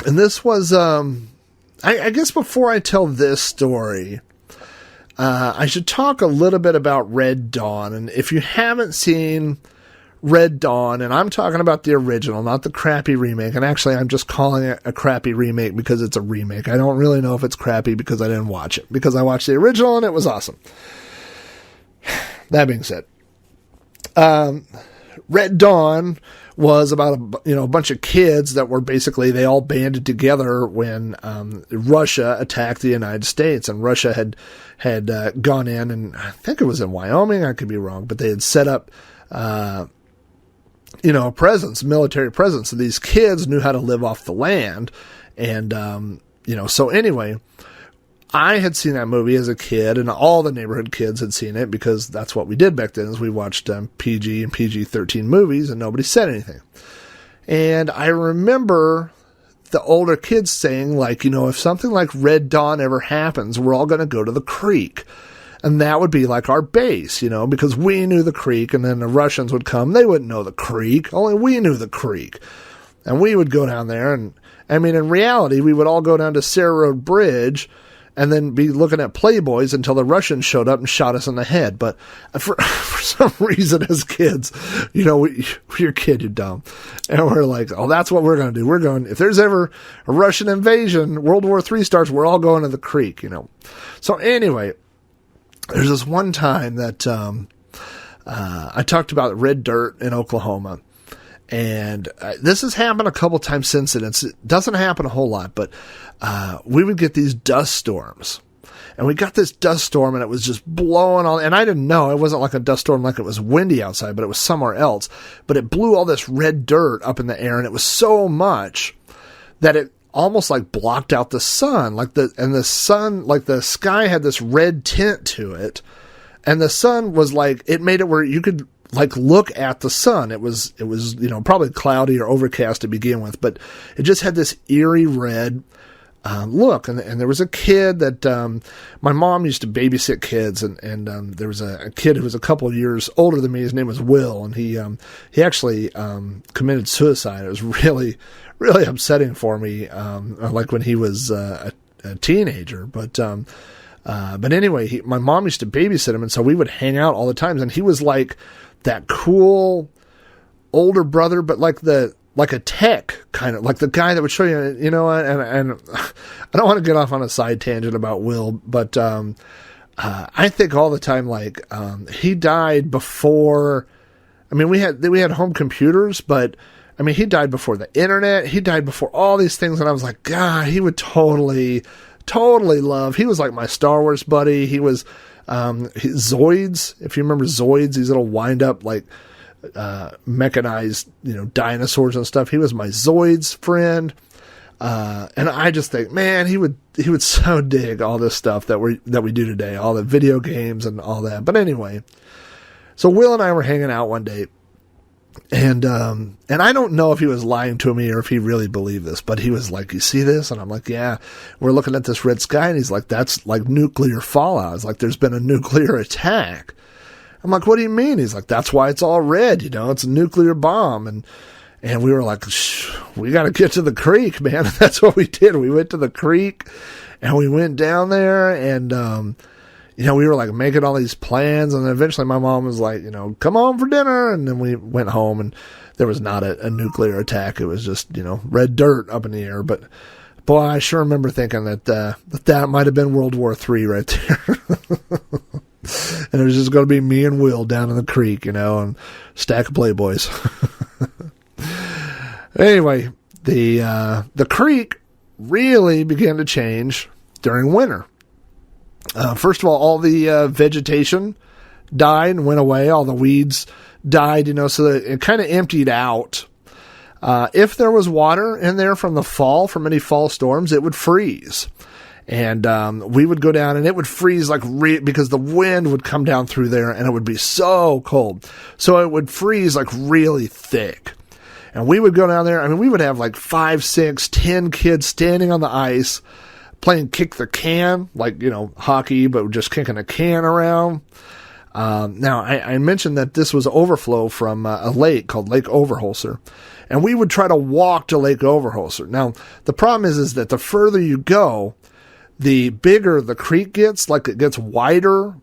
and this was I guess before I tell this story, I should talk a little bit about Red Dawn. And if you haven't seen Red Dawn, and I'm talking about the original, not the crappy remake, and actually I'm just calling it a crappy remake because it's a remake. I don't really know if it's crappy because I didn't watch it, because I watched the original and it was awesome. That being said, Red Dawn was about a bunch of kids that were basically, they all banded together when Russia attacked the United States, and Russia had gone in, and I think it was in Wyoming, I could be wrong, but they had set up a presence, military presence, and these kids knew how to live off the land. And so anyway, I had seen that movie as a kid, and all the neighborhood kids had seen it, because that's what we did back then, is we watched PG and PG-13 movies, and nobody said anything. And I remember the older kids saying, like, if something like Red Dawn ever happens, we're all going to go to the creek. And that would be like our base, because we knew the creek, and then the Russians would come. They wouldn't know the creek. Only we knew the creek. And we would go down there, and, I mean, in reality, we would all go down to Sarah Road Bridge and then be looking at Playboys until the Russians showed up and shot us in the head. But for some reason, as kids, you're a kid, you're dumb. And we're like, oh, that's what we're going to do. We're going, if there's ever a Russian invasion, World War III starts, we're all going to the creek, So anyway, there's this one time that I talked about red dirt in Oklahoma. And this has happened a couple times since then. It doesn't happen a whole lot, but we would get these dust storms. And we got this dust storm, and it was just blowing all, and I didn't know. It wasn't like a dust storm like it was windy outside, but it was somewhere else. But it blew all this red dirt up in the air, and it was so much that it almost like blocked out the sun. The sun, like the sky had this red tint to it, and the sun was like, it made it where you could like look at the sun. It was probably cloudy or overcast to begin with, but it just had this eerie red look. And there was a kid that my mom used to babysit kids, and there was a kid who was a couple of years older than me. His name was Will, and he actually committed suicide. It was really, really upsetting for me, like when he was a teenager. But anyway, my mom used to babysit him, and so we would hang out all the time. And he was like that cool older brother, but like a tech kind of, like the guy that would show you, and I don't want to get off on a side tangent about Will, but I think all the time, like he died before. I mean, we had home computers, but I mean, he died before the internet. He died before all these things, and I was like, God, he would totally love. He was like my Star Wars buddy. He was Zoids, if you remember Zoids, these little wind up like mechanized, dinosaurs and stuff. He was my Zoids friend. And I just think, man, he would so dig all this stuff that we do today, all the video games and all that. But anyway, so Will and I were hanging out one day, And I don't know if he was lying to me or if he really believed this, but he was like, you see this? And I'm like, yeah, we're looking at this red sky. And he's like, that's like nuclear fallout. It's like, there's been a nuclear attack. I'm like, what do you mean? He's like, that's why it's all red. You know, it's a nuclear bomb. And we were like, we got to get to the creek, man. That's what we did. We went to the creek and we went down there and, you know, we were like making all these plans, and then eventually my mom was like, you know, come home for dinner. And then we went home, and there was not a nuclear attack. It was just, you know, red dirt up in the air. But boy, I sure remember thinking that might have been World War III right there. And it was just going to be me and Will down in the creek, you know, and stack of Playboys. Anyway, the creek really began to change during winter. First of all the vegetation died and went away. All the weeds died, you know, so that it kind of emptied out. If there was water in there from the fall, from any fall storms, it would freeze. And we would go down and it would freeze like because the wind would come down through there and it would be so cold. So it would freeze like really thick. And we would go down there. I mean, we would have like 5, 6, 10 kids standing on the ice playing kick the can, like, you know, hockey, but just kicking a can around. Now, I mentioned that this was overflow from a lake called Lake Overholser. And we would try to walk to Lake Overholser. Now, the problem is that the further you go, the bigger the creek gets, like it gets wider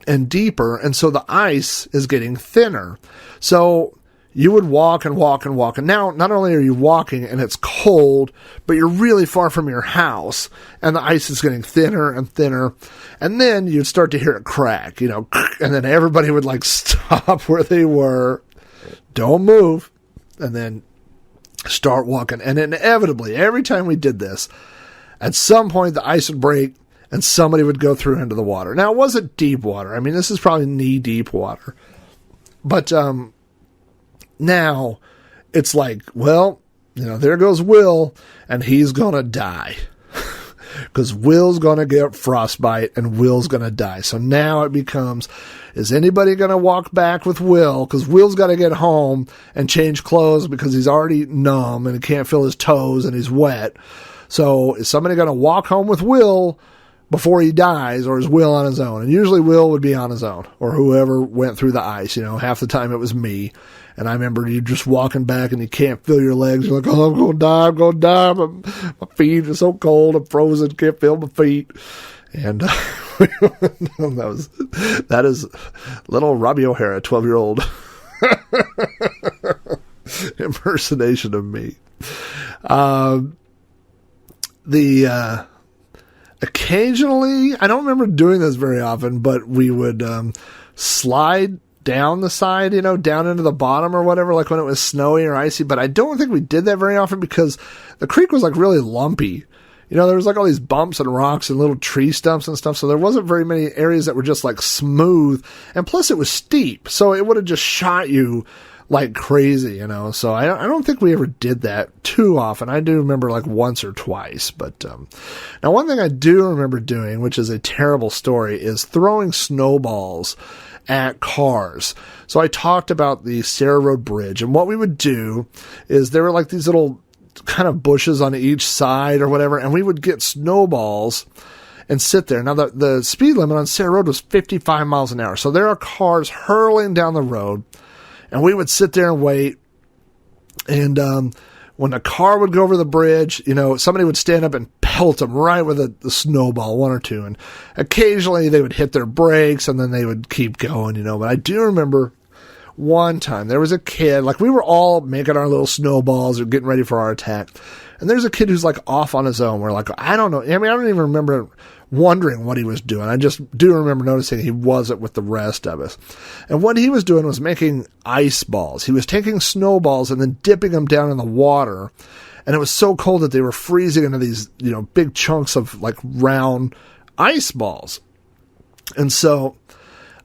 and deeper. And so the ice is getting thinner. So you would walk and walk and walk. And now, not only are you walking and it's cold, but you're really far from your house and the ice is getting thinner and thinner. And then you'd start to hear it crack, you know, and then everybody would like stop where they were, don't move, and then start walking. And inevitably, every time we did this, at some point the ice would break and somebody would go through into the water. Now, it wasn't deep water. I mean, this is probably knee-deep water. But, now, it's like, well, you know, there goes Will, and he's going to die. Because Will's going to get frostbite, and Will's going to die. So now it becomes, is anybody going to walk back with Will? Because Will's got to get home and change clothes because he's already numb, and he can't feel his toes, and he's wet. So is somebody going to walk home with Will before he dies, or is Will on his own? And usually Will would be on his own, or whoever went through the ice. You know, half the time it was me. And I remember you just walking back and you can't feel your legs. You're like, oh, I'm going to die. My feet are so cold. I'm frozen. Can't feel my feet. And that is little Robbie O'Hara, 12-year-old impersonation of me. Occasionally, I don't remember doing this very often, but we would slide down the side, you know, down into the bottom or whatever, like when it was snowy or icy. But I don't think we did that very often because the creek was like really lumpy. You know, there was like all these bumps and rocks and little tree stumps and stuff. So there wasn't very many areas that were just like smooth. And plus it was steep. So it would have just shot you like crazy, you know. So I don't think we ever did that too often. I do remember like once or twice. But now one thing I do remember doing, which is a terrible story, is throwing snowballs at cars. So I talked about the Sarah Road Bridge, and what we would do is there were like these little kind of bushes on each side or whatever, and we would get snowballs and sit there. Now the speed limit on Sarah Road was 55 miles an hour. So there are cars hurling down the road, and we would sit there and wait. And when a car would go over the bridge, you know, somebody would stand up and pelt them right with the snowball, one or two. And occasionally they would hit their brakes and then they would keep going, you know. But I do remember one time there was a kid, like we were all making our little snowballs or getting ready for our attack. And there's a kid who's like off on his own. We're like, I don't know. I mean, I don't even remember wondering what he was doing. I just do remember noticing he wasn't with the rest of us. And what he was doing was making ice balls. He was taking snowballs and then dipping them down in the water. And it was so cold that they were freezing into these, you know, big chunks of like round ice balls. And so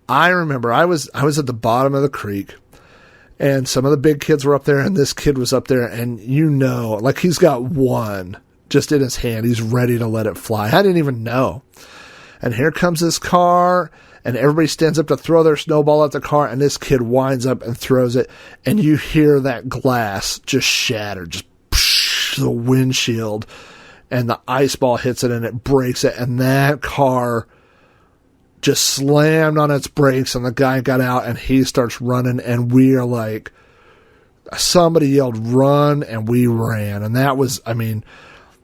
I remember I was at the bottom of the creek, and some of the big kids were up there, and this kid was up there, and you know, like he's got one just in his hand. He's ready to let it fly. I didn't even know. and here comes this car, and everybody stands up to throw their snowball at the car, and this kid winds up and throws it, and you hear that glass just shatter, just the windshield, and the ice ball hits it, and it breaks it, and that car just slammed on its brakes, and the guy got out, and he starts running, and we are like, somebody yelled, run, and we ran, and that was, I mean,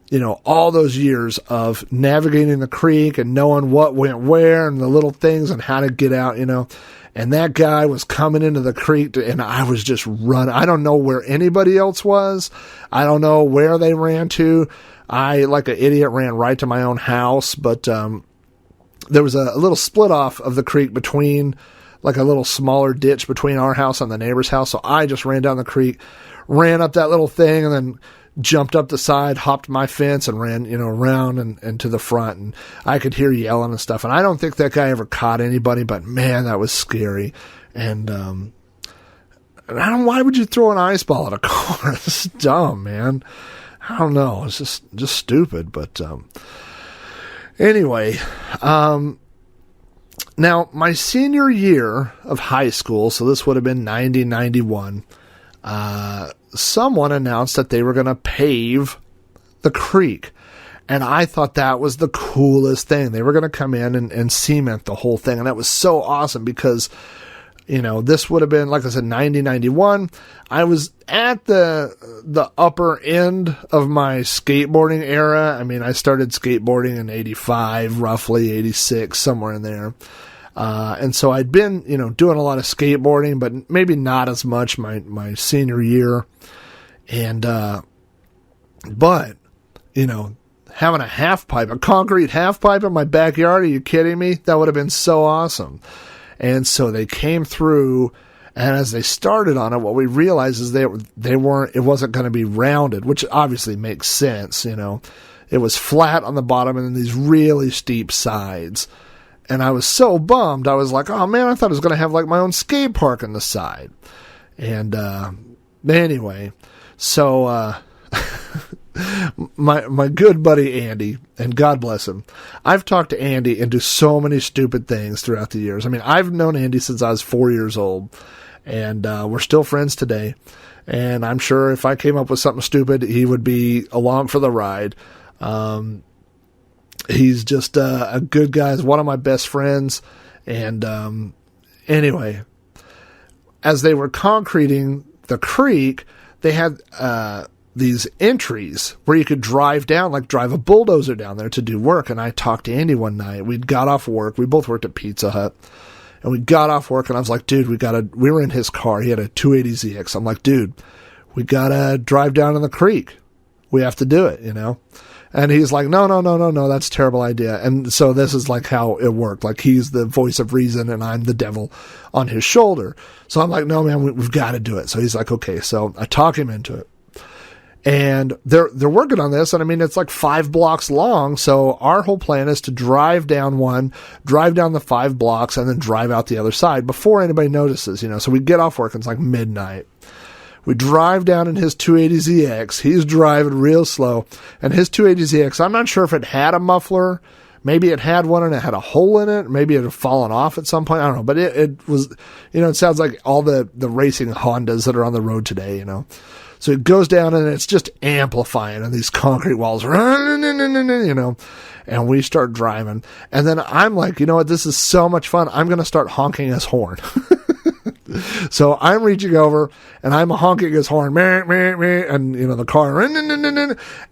you know, all those years of navigating the creek and knowing what went where and the little things and how to get out, you know. And that guy was coming into the creek and I was just running. I don't know where anybody else was. I don't know where they ran to. I, like an idiot, ran right to my own house. But there was a little split off of the creek between, like a little smaller ditch between our house and the neighbor's house. So I just ran down the creek, ran up that little thing, and then jumped up the side, hopped my fence, and ran, you know, around and to the front. And I could hear yelling and stuff. And I don't think that guy ever caught anybody, but man, that was scary. And I don't, why would you throw an ice ball at a car? It's dumb, man. I don't know. It's just stupid. But anyway, now my senior year of high school, so this would have been 91, someone announced that they were going to pave the creek. And I thought that was the coolest thing. They were going to come in and cement the whole thing. And that was so awesome because, you know, this would have been, like I said, 91. I was at the upper end of my skateboarding era. I mean, I started skateboarding in 85, roughly 86, somewhere in there. And so I'd been, you know, doing a lot of skateboarding, but maybe not as much my senior year. And, but, you know, having a concrete half pipe in my backyard, are you kidding me? That would have been so awesome. And so they came through, and as they started on it, what we realized is it wasn't going to be rounded, which obviously makes sense, you know. It was flat on the bottom and then these really steep sides. And I was so bummed. I was like, oh man, I thought I was going to have like my own skate park on the side. And, anyway, so, my good buddy Andy, and God bless him, I've talked to Andy into so many stupid things throughout the years. I mean, I've known Andy since I was 4 years old, and we're still friends today. And I'm sure if I came up with something stupid, he would be along for the ride. He's just a good guy. He's one of my best friends. And anyway, as they were concreting the creek, they had these entries where you could drive down, like drive a bulldozer down there to do work. And I talked to Andy one night. We'd got off work. We both worked at Pizza Hut. And we got off work, and I was like, dude, we were in his car. He had a 280ZX. I'm like, dude, we got to drive down in the creek. We have to do it, you know? And he's like, no, that's a terrible idea. And so this is like how it worked. Like he's the voice of reason and I'm the devil on his shoulder. So I'm like, no, man, we've got to do it. So he's like, okay. So I talk him into it. And they're working on this. And I mean, it's like 5 blocks long. So our whole plan is to drive down the 5 blocks, and then drive out the other side before anybody notices, you know. So we get off work and it's like midnight. We drive down in his 280ZX. He's driving real slow. And his 280ZX, I'm not sure if it had a muffler. Maybe it had one and it had a hole in it. Maybe it had fallen off at some point. I don't know. But it was, you know, it sounds like all the racing Hondas that are on the road today, you know. So it goes down and it's just amplifying, and these concrete walls, you know, and we start driving. And then I'm like, you know what? This is so much fun. I'm going to start honking his horn. So I'm reaching over and I'm honking his horn, and, you know, the car,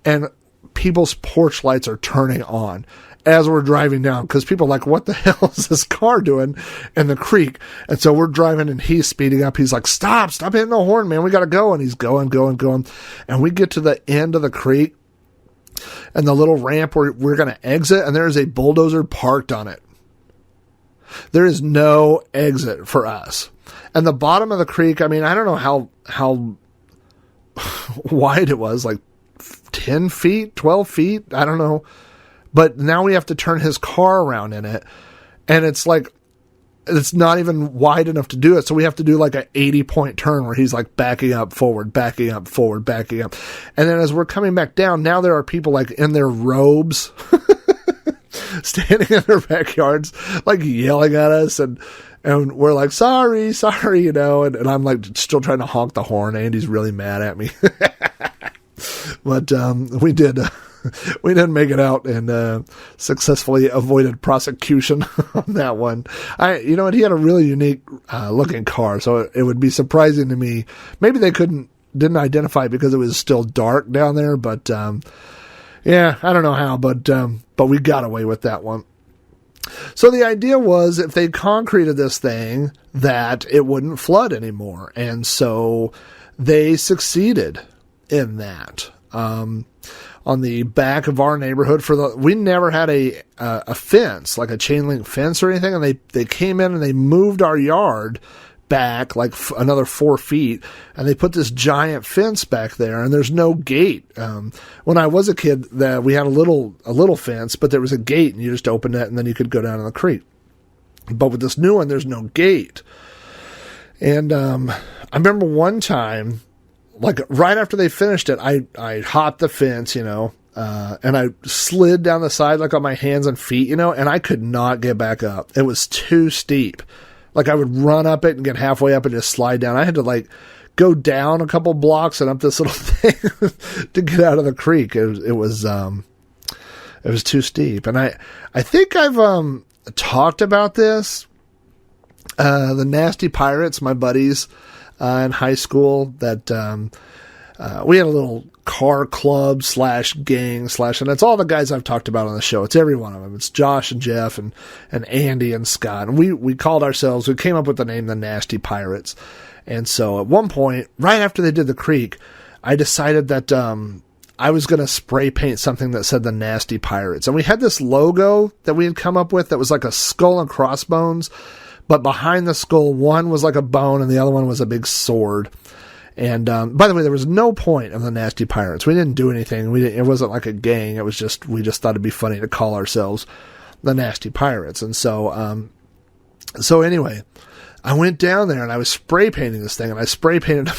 and people's porch lights are turning on as we're driving down, because people are like, what the hell is this car doing in the creek? And so we're driving and he's speeding up. He's like, stop hitting the horn, man. We got to go. And he's going. And we get to the end of the creek and the little ramp where we're going to exit, and there is a bulldozer parked on it. There is no exit for us. And the bottom of the creek, I mean, I don't know how wide it was, like 10 feet, 12 feet. I don't know. But now we have to turn his car around in it. And it's like, it's not even wide enough to do it. So we have to do like an 80-point turn where he's like backing up, forward, backing up, forward, backing up. And then as we're coming back down, now there are people like in their robes standing in their backyards, like yelling at us, and we're like, sorry, you know, and I'm like still trying to honk the horn. Andy's really mad at me. But we didn't make it out and successfully avoided prosecution on that one. You know what? He had a really unique looking car, so it would be surprising to me. Maybe they didn't identify it because it was still dark down there, but yeah, I don't know how, but we got away with that one. So the idea was if they concreted this thing that it wouldn't flood anymore, and so they succeeded in that. On the back of our neighborhood, we never had a fence, like a chain link fence or anything, and they came in and they moved our yard back like another 4 feet, and they put this giant fence back there, and there's no gate. When I was a kid, we had a little fence, but there was a gate, and you just opened it, and then you could go down in the creek. But with this new one, there's no gate. And I remember one time, like right after they finished it, I hopped the fence, you know, and I slid down the side like on my hands and feet, you know, and I could not get back up. It was too steep. Like I would run up it and get halfway up and just slide down. I had to like go down a couple blocks and up this little thing to get out of the creek. It was too steep. And I think I've talked about this. The Nasty Pirates, my buddies in high school, that we had a little car club / gang / and it's all the guys I've talked about on the show. It's every one of them. It's Josh and Jeff and Andy and Scott. And we called ourselves, we came up with the name the Nasty Pirates. And so at one point, right after they did the creek, I decided that I was going to spray paint something that said the Nasty Pirates. And we had this logo that we had come up with that was like a skull and crossbones, but behind the skull, one was like a bone and the other one was a big sword. And by the way, there was no point of the Nasty Pirates. We didn't do anything. It wasn't like a gang. It was just, we just thought it'd be funny to call ourselves the Nasty Pirates. And so anyway, I went down there and I was spray painting this thing, and I spray painted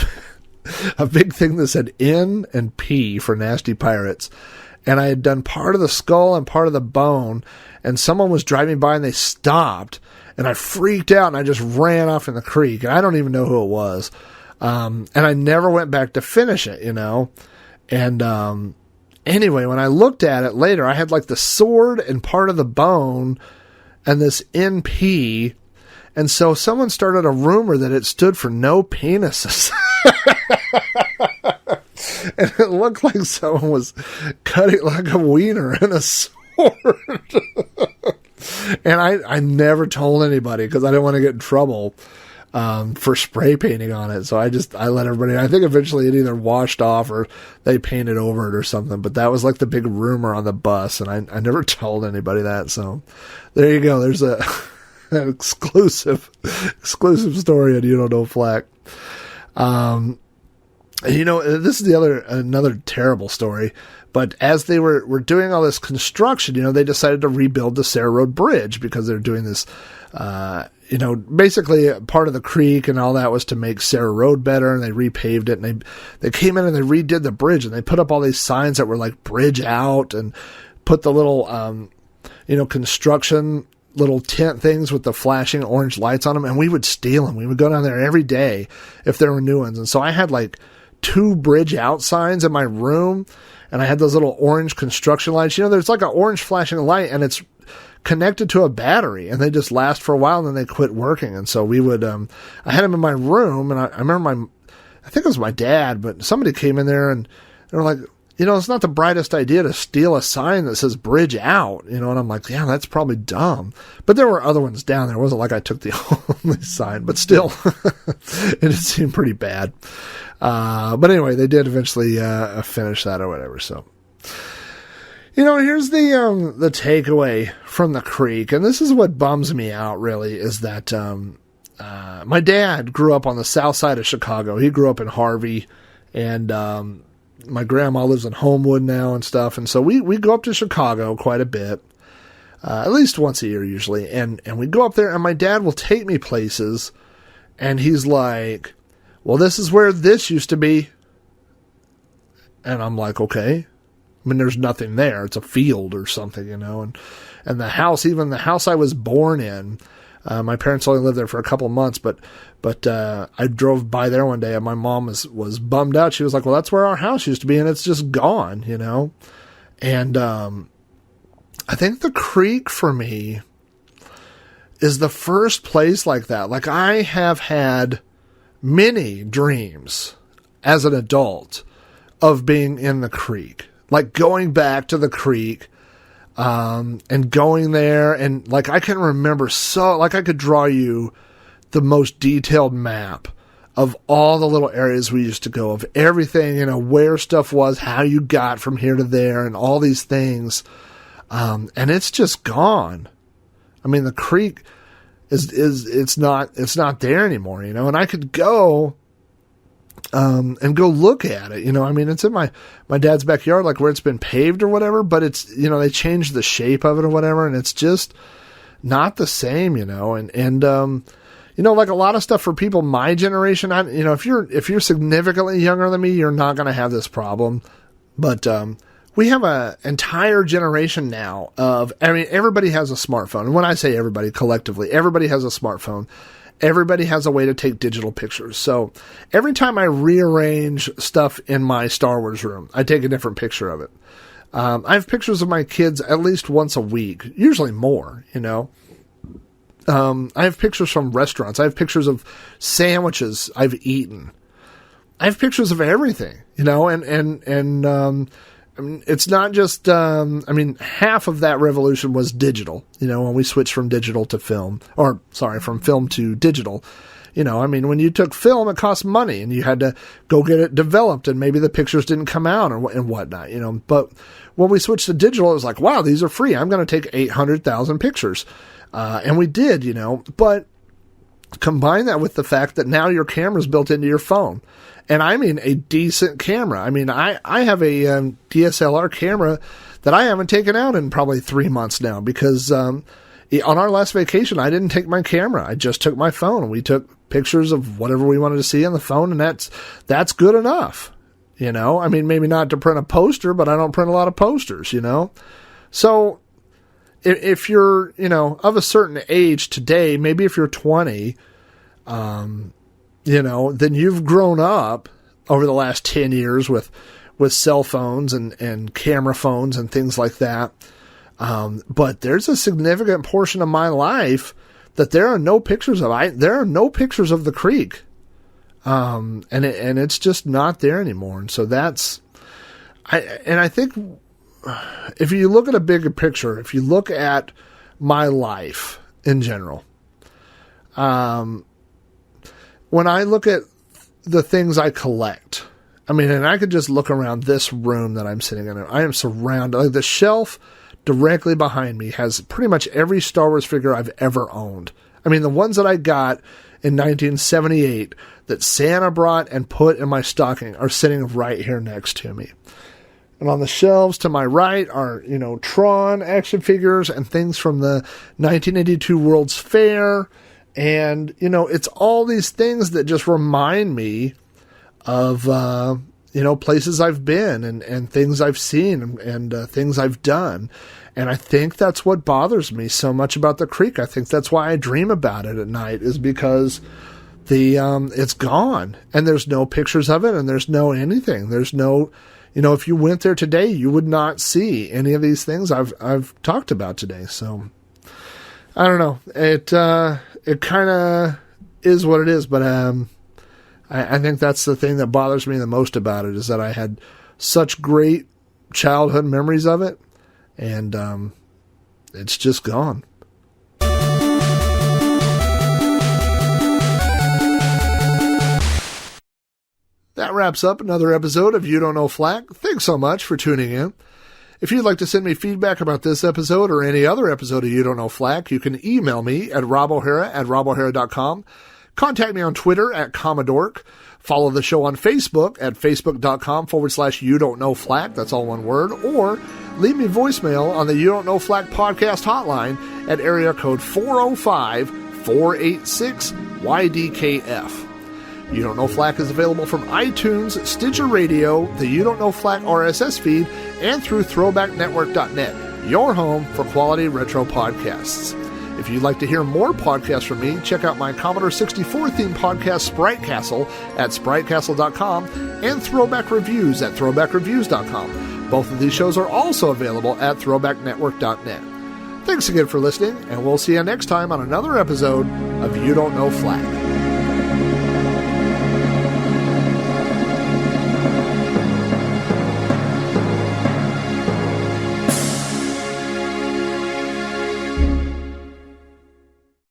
a big thing that said N and P for Nasty Pirates. And I had done part of the skull and part of the bone, and someone was driving by and they stopped, and I freaked out and I just ran off in the creek, and I don't even know who it was. And I never went back to finish it, you know. And anyway, when I looked at it later, I had like the sword and part of the bone and this NP. And so someone started a rumor that it stood for no penises. And it looked like someone was cutting like a wiener in a sword. And I never told anybody because I didn't want to get in trouble for spray painting on it. So I let everybody, I think eventually it either washed off or they painted over it or something. But that was like the big rumor on the bus, and I never told anybody that. So there you go. There's an exclusive story on You Don't Know Flack. You know, this is another terrible story, but as they were doing all this construction, you know, they decided to rebuild the Sarah Road Bridge because they're doing this, you know, basically part of the creek and all that was to make Sarah Road better, and they repaved it, and they came in and they redid the bridge, and they put up all these signs that were like bridge out, and put the little, you know, construction little tent things with the flashing orange lights on them, and we would steal them. We would go down there every day if there were new ones. And so I had like 2 bridge out signs in my room, and I had those little orange construction lights. You know, there's like an orange flashing light, and it's connected to a battery, and they just last for a while, and then they quit working. And so we would, I had them in my room, and I remember I think it was my dad, but somebody came in there and they were like, you know, it's not the brightest idea to steal a sign that says bridge out, you know, and I'm like, yeah, that's probably dumb. But there were other ones down there. It wasn't like I took the only sign, but still, it seemed pretty bad. But anyway, they did eventually finish that or whatever. So, you know, here's the takeaway from the creek, and this is what bums me out really, is that my dad grew up on the south side of Chicago. He grew up in Harvey, and my grandma lives in Homewood now and stuff. And so we go up to Chicago quite a bit, at least once a year usually. And we go up there, and my dad will take me places, and he's like, well, this is where this used to be. And I'm like, okay. I mean, there's nothing there. It's a field or something, you know. And the house, even the house I was born in, my parents only lived there for a couple of months, but I drove by there one day and my mom was bummed out. She was like, well, that's where our house used to be and it's just gone, you know? And, I think the creek for me is the first place like that. Like, I have had many dreams as an adult of being in the creek, like going back to the creek, and going there. And like, I can remember like I could draw you the most detailed map of all the little areas we used to go, of everything, you know, where stuff was, how you got from here to there and all these things. And it's just gone. I mean, the creek it's not there anymore, you know, and I could go, and go look at it, you know. I mean, it's in my dad's backyard, like where it's been paved or whatever, but it's, you know, they changed the shape of it or whatever, and it's just not the same, you know, and you know, like a lot of stuff for people my generation, you know, if you're significantly younger than me, you're not going to have this problem, but, we have an entire generation now of, I mean, everybody has a smartphone. And when I say everybody, collectively, everybody has a smartphone. Everybody has a way to take digital pictures. So every time I rearrange stuff in my Star Wars room, I take a different picture of it. I have pictures of my kids at least once a week, usually more, you know. I have pictures from restaurants. I have pictures of sandwiches I've eaten. I have pictures of everything, you know, and I mean, it's not just, I mean, half of that revolution was digital, you know, when we switched from digital to film, or sorry, from film to digital. You know, I mean, when you took film, it cost money and you had to go get it developed and maybe the pictures didn't come out and whatnot, you know, but when we switched to digital, it was like, wow, these are free. I'm going to take 800,000 pictures. And we did, you know, but combine that with the fact that now your camera's built into your phone. And I mean a decent camera. I mean, I have a DSLR camera that I haven't taken out in probably 3 months now because on our last vacation, I didn't take my camera. I just took my phone and we took pictures of whatever we wanted to see on the phone, and that's good enough. You know, I mean, maybe not to print a poster, but I don't print a lot of posters, you know. So if you're, you know, of a certain age today, maybe if you're 20, you know, then you've grown up over the last 10 years with cell phones and camera phones and things like that. But there's a significant portion of my life that there are no pictures of. There are no pictures of the creek. And it's just not there anymore. And so I think if you look at a bigger picture, if you look at my life in general, when I look at the things I collect, I mean, and I could just look around this room that I'm sitting in. I am surrounded. Like the shelf directly behind me has pretty much every Star Wars figure I've ever owned. I mean, the ones that I got in 1978 that Santa brought and put in my stocking are sitting right here next to me. And on the shelves to my right are, you know, Tron action figures and things from the 1982 World's Fair. And, you know, it's all these things that just remind me of, you know, places I've been and things I've seen and things I've done. And I think that's what bothers me so much about the creek. I think that's why I dream about it at night, is because it's gone and there's no pictures of it and there's no anything. There's no, you know, if you went there today, you would not see any of these things I've talked about today. So I don't know. It kind of is what it is, but I think that's the thing that bothers me the most about it, is that I had such great childhood memories of it, and it's just gone. That wraps up another episode of You Don't Know Flack. Thanks so much for tuning in. If you'd like to send me feedback about this episode or any other episode of You Don't Know Flack, you can email me at robohara@robohara.com. Contact me on Twitter at Commodork. Follow the show on Facebook at facebook.com/You Don't Know Flack. That's all one word. Or leave me voicemail on the You Don't Know Flack podcast hotline at area code 405-486-YDKF. You Don't Know Flack is available from iTunes, Stitcher Radio, the You Don't Know Flack RSS feed, and through throwbacknetwork.net. your home for quality retro podcasts. If you'd like to hear more podcasts from me, check out my Commodore 64 themed podcast, Sprite Castle, at spritecastle.com, and Throwback Reviews at throwbackreviews.com. Both of these shows are also available at throwbacknetwork.net. Thanks again for listening, and we'll see you next time on another episode of You Don't Know FLAC.